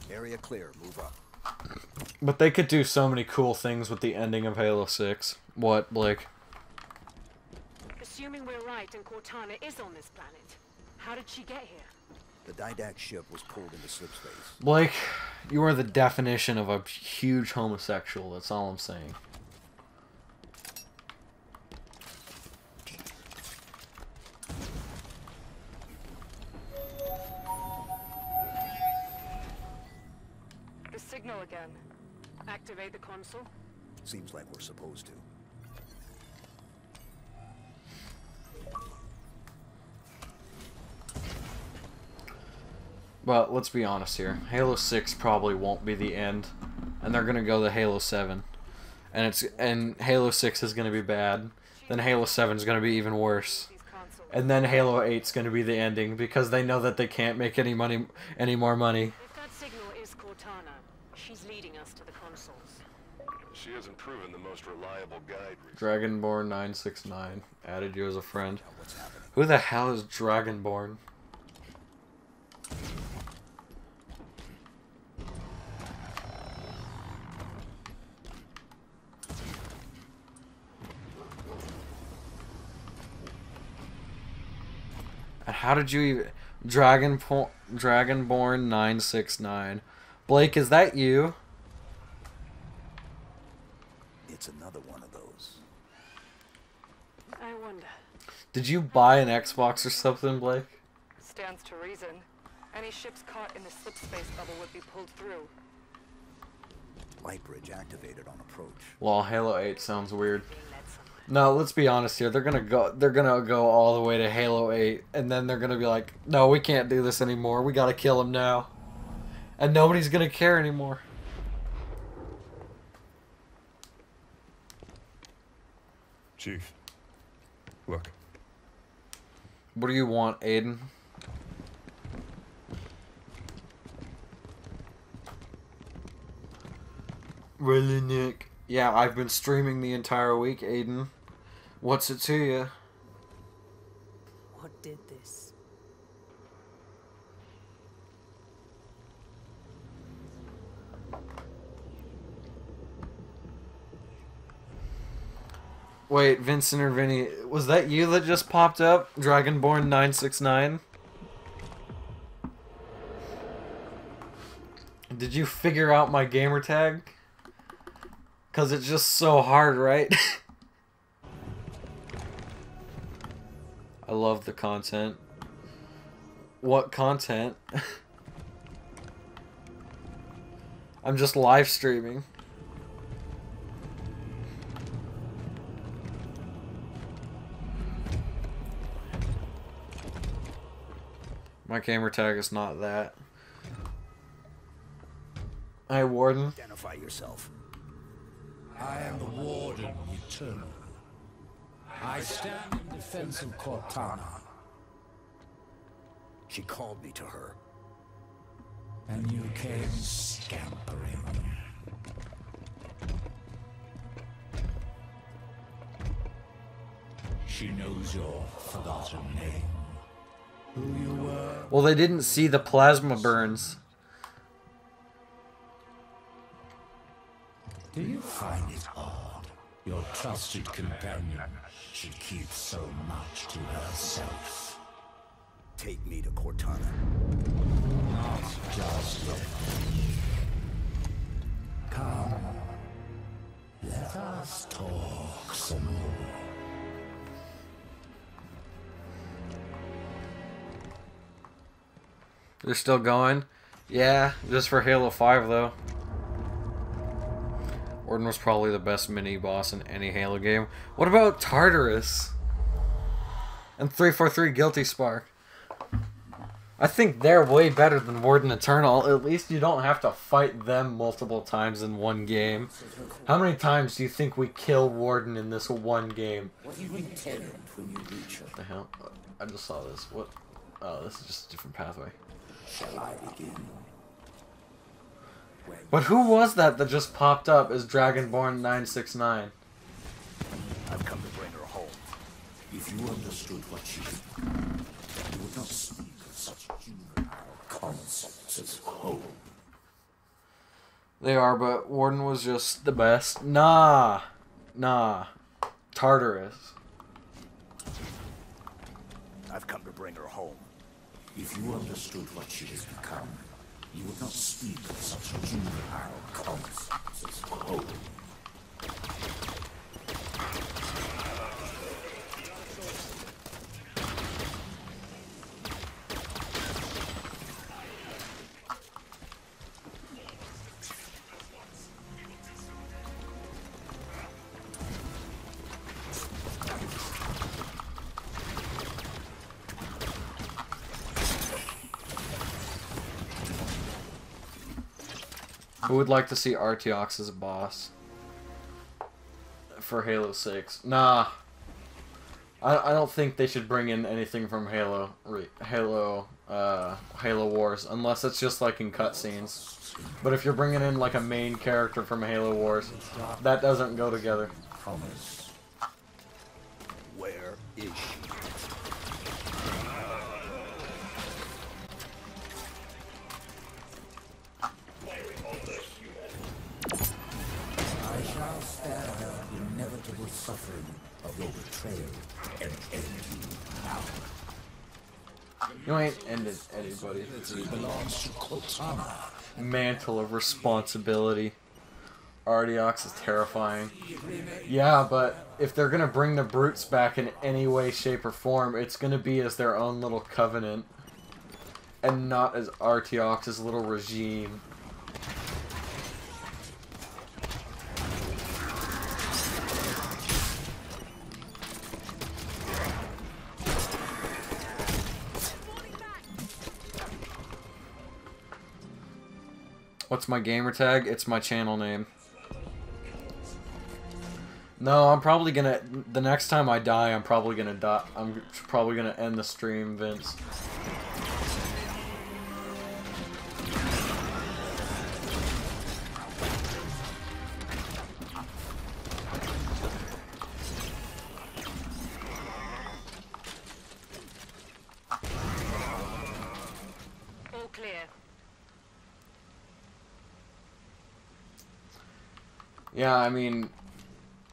Area clear. Move up. But they could do so many cool things with the ending of Halo 6. What, Blake? Assuming we're right and Cortana is on this planet, how did she get here? The Didact ship was pulled into slipspace. Blake, you are the definition of a huge homosexual. That's all I'm saying. The signal again. Activate the console. Seems like we're supposed to. But let's be honest here. Halo 6 probably won't be the end, and they're gonna go to Halo 7, and Halo 6 is gonna be bad. Then Halo 7 is gonna be even worse, and then Halo 8 is gonna be the ending because they know that they can't make any more money. If that signal is Cortana, she's leading us to the consoles. She hasn't proven the most reliable guide. Dragonborn 969 added you as a friend. Who the hell is Dragonborn? And how did you even... Dragonborn 969. Blake, is that you? It's another one of those. I wonder. Did you buy an Xbox or something, Blake? Stands to reason. Any ships caught in the slipspace bubble would be pulled through. Light bridge activated on approach. Well, Halo 8 sounds weird. No, let's be honest here. They're gonna go all the way to Halo 8, and then they're gonna be like, no, we can't do this anymore. We gotta kill him now. And nobody's gonna care anymore. Chief, look. What do you want, Aiden? Really, Nick? Yeah, I've been streaming the entire week, Aiden. What's it to you? What did this? Wait, Vincent or Vinny, was that you that just popped up? Dragonborn 969? Did you figure out my gamer tag? Cause it's just so hard, right? I love the content. What content? I'm just live streaming. My gamer tag is not that. Hi, Warden. Identify yourself. I am the Warden Eternal. I stand in defense of Cortana. She called me to her. And you came scampering. She knows your forgotten name. Who you were. Well, they didn't see the plasma burns. Do you find it odd? Your trusted companion should keep so much to herself. Take me to Cortana. Not just yet. Come. Let us talk some more. They're still going? Yeah, just for Halo 5 though. Warden was probably the best mini-boss in any Halo game. What about Tartarus? And 343 Guilty Spark? I think they're way better than Warden Eternal. At least you don't have to fight them multiple times in one game. How many times do you think we kill Warden in this one game? What do you intend when you reach her? What the hell? I just saw this. What? Oh, this is just a different pathway. Shall I begin? But who was that just popped up as Dragonborn 969? I've come to bring her home. If you understood what she did, you would not speak of such juvenile concepts as home. They are, but Warden was just the best. Nah. Tartarus. I've come to bring her home. If you understood what she has become, you would not speak of such juvenile concepts as home. Who would like to see Arteox as a boss for Halo 6? Nah. I don't think they should bring in anything from Halo Wars, unless it's just like in cutscenes. But if you're bringing in like a main character from Halo Wars, that doesn't go together. Promise. Where is she? I shall spare her the inevitable suffering of your betrayal and end you now. You ain't ended anybody. It belongs to Cortana. Mantle of responsibility. Arteox is terrifying. Yeah, but if they're gonna bring the brutes back in any way, shape, or form, it's gonna be as their own little covenant, and not as Arteox's little regime. What's my gamer tag? It's my channel name. No, I'm probably gonna... The next time I die, I'm probably gonna die. I'm probably gonna end the stream, Vince. All clear. Yeah, I mean...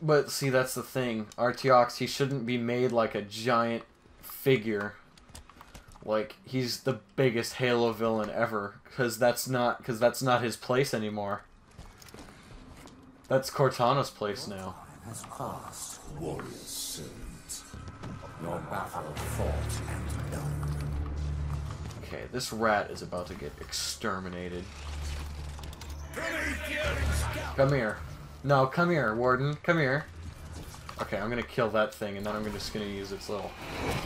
But see, that's the thing. Arteox, he shouldn't be made like a giant figure. Like, he's the biggest Halo villain ever. Because that's not his place anymore. That's Cortana's place now. Has passed, warrior servant. Your battle fought and done. Okay, this rat is about to get exterminated. Come here. No, come here, Warden. Come here. Okay, I'm gonna kill that thing, and then I'm just gonna use its little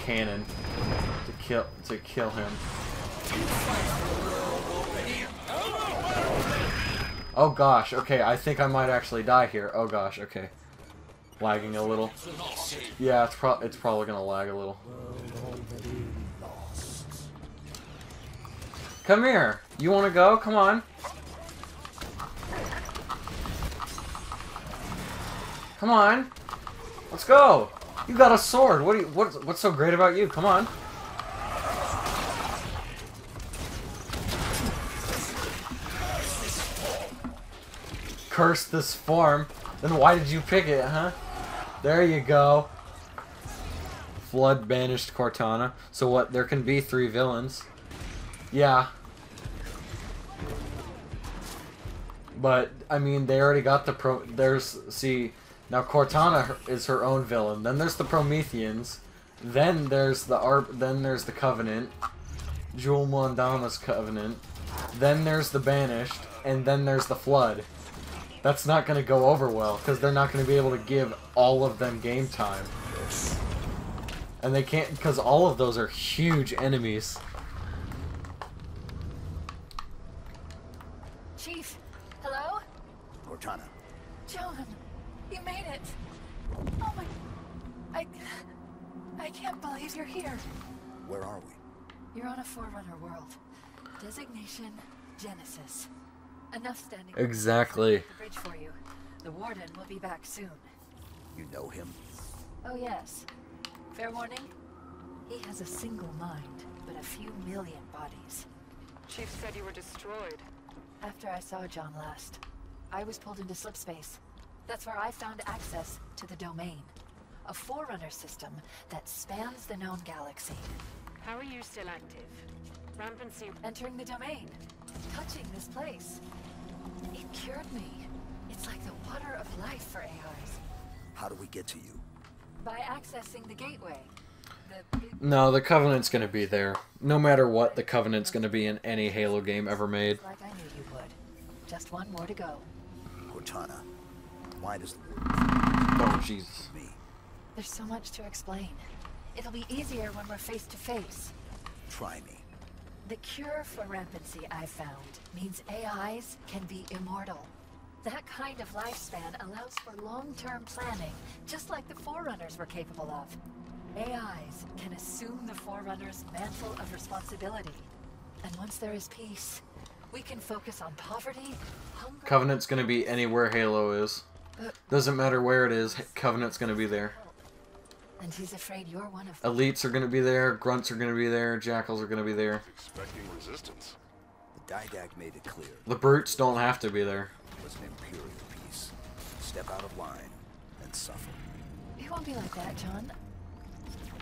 cannon to kill him. Oh gosh. Okay, I think I might actually die here. Oh gosh. Okay. Lagging a little. Yeah, it's probably gonna lag a little. Come here. You want to go? Come on. Come on. Let's go. You got a sword. What's so great about you? Come on. Curse this farm. Then why did you pick it, huh? There you go. Flood banished Cortana. So what? There can be 3 villains. Yeah. But I mean, they already got the see, now Cortana is her own villain. Then there's the Prometheans. Then there's the Covenant. Jewel Mondama's Covenant. Then there's the Banished, and then there's the Flood. That's not going to go over well, because they're not going to be able to give all of them game time. And they can't, because all of those are huge enemies. Chief, hello? Cortana. John, you made it. Oh my... I can't believe you're here. Where are we? You're on a Forerunner world. Designation Genesis. Enough standing. Exactly. The bridge for you. The Warden will be back soon. You know him? Oh yes. Fair warning. He has a single mind, but a few million bodies. Chief said you were destroyed. After I saw John last, I was pulled into slipspace. That's where I found access to the Domain. A Forerunner system that spans the known galaxy. How are you still active? Rampancy... Entering the Domain. Touching this place. It cured me. It's like the water of life for AIs. How do we get to you? By accessing the gateway. No, the Covenant's gonna be there. No matter what, the Covenant's gonna be in any Halo game ever made. Like I knew you would. Just one more to go. Cortana, why does the Oh, Jesus. There's so much to explain. It'll be easier when we're face to face. Try me. The cure for rampancy I've found means AIs can be immortal. That kind of lifespan allows for long-term planning, just like the Forerunners were capable of. AIs can assume the Forerunner's mantle of responsibility. And once there is peace, we can focus on poverty, hunger... Covenant's gonna be anywhere Halo is. Doesn't matter where it is, Covenant's gonna be there. And he's afraid you're one of them. Elites are gonna be there, Grunts are gonna be there, Jackals are gonna be there. Expecting resistance. The Didact made it clear. The Brutes don't have to be there. It was an Imperial piece. Step out of line and suffer. It won't be like that, John.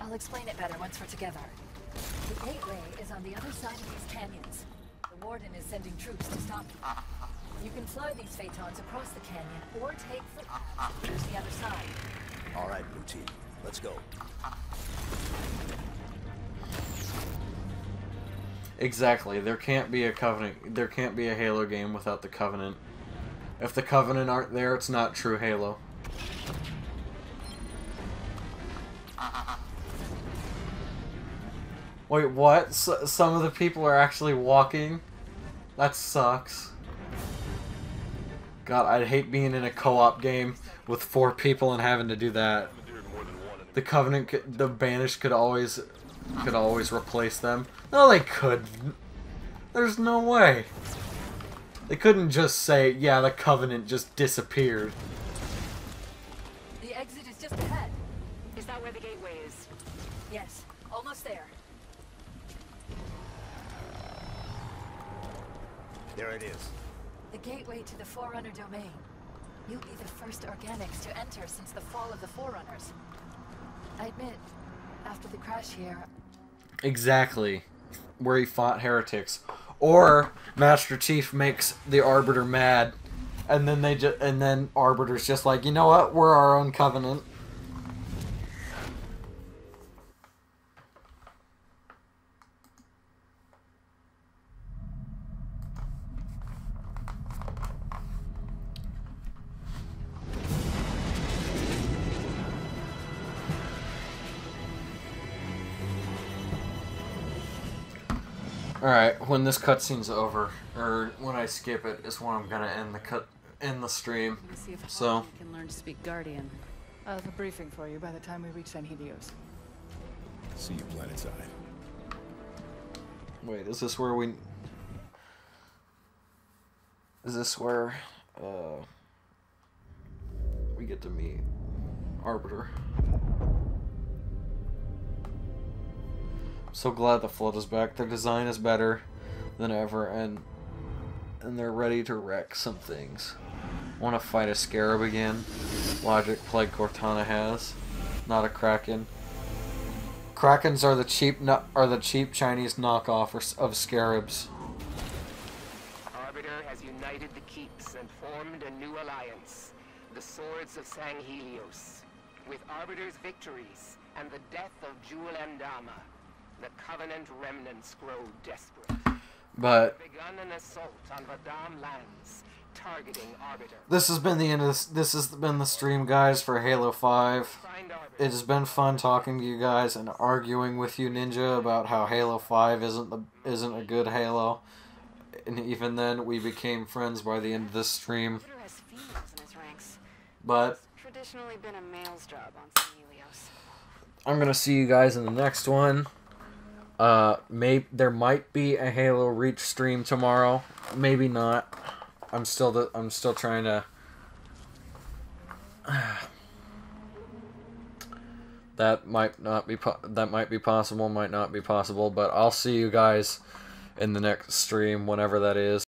I'll explain it better once we're together. The gateway is on the other side of these canyons. The Warden is sending troops to stop you. You can fly these Phaetons across the canyon or take footpaths to the other side. All right, Blue Team. Let's go. Exactly. There can't be a Covenant. There can't be a Halo game without the Covenant. If the Covenant aren't there, it's not true Halo. Wait, what? Some of the people are actually walking? That sucks. God, I'd hate being in a co-op game with 4 people and having to do that. The Covenant, the Banished could always replace them. No, they couldn't. There's no way. They couldn't just say, yeah, the Covenant just disappeared. The exit is just ahead. Is that where the gateway is? Yes, almost there. There it is. The gateway to the Forerunner Domain. You'll be the first organics to enter since the fall of the Forerunners. I admit, after the crash here... Exactly. Where he fought heretics. Or Master Chief makes the Arbiter mad, and then Arbiter's just like, you know what? We're our own Covenant. Alright, when this cutscene's over, or when I skip it, is when I'm gonna end the stream. So You can learn to speak Guardian. I'll have a briefing for you by the time we reach San Helios. See you planetside. wait, is this where we? Is this where we get to meet Arbiter? I'm so glad the Flood is back. Their design is better than ever, and they're ready to wreck some things. Want to fight a Scarab again? Logic Plague Cortana has, not a Kraken. Krakens are the cheap Chinese knockoff of Scarabs. Arbiter has united the keeps and formed a new alliance, the Swords of Sang Helios. With Arbiter's victories and the death of Jul Andama, the Covenant remnants grow desperate. But They've begun an assault on Vadam lands, targeting Arbiter. this has been the end of this has been the stream, guys, for Halo 5. It has been fun talking to you guys and arguing with you, Ninja, about how Halo 5 isn't a good Halo. And even then, we became friends by the end of this stream. Arbiter has females in his ranks. But It's traditionally been a male's job on San Helios. I'm gonna see you guys in the next one. There might be a Halo Reach stream tomorrow. Maybe not. I'm still trying to. That might be possible, might not be possible, but I'll see you guys in the next stream, whenever that is.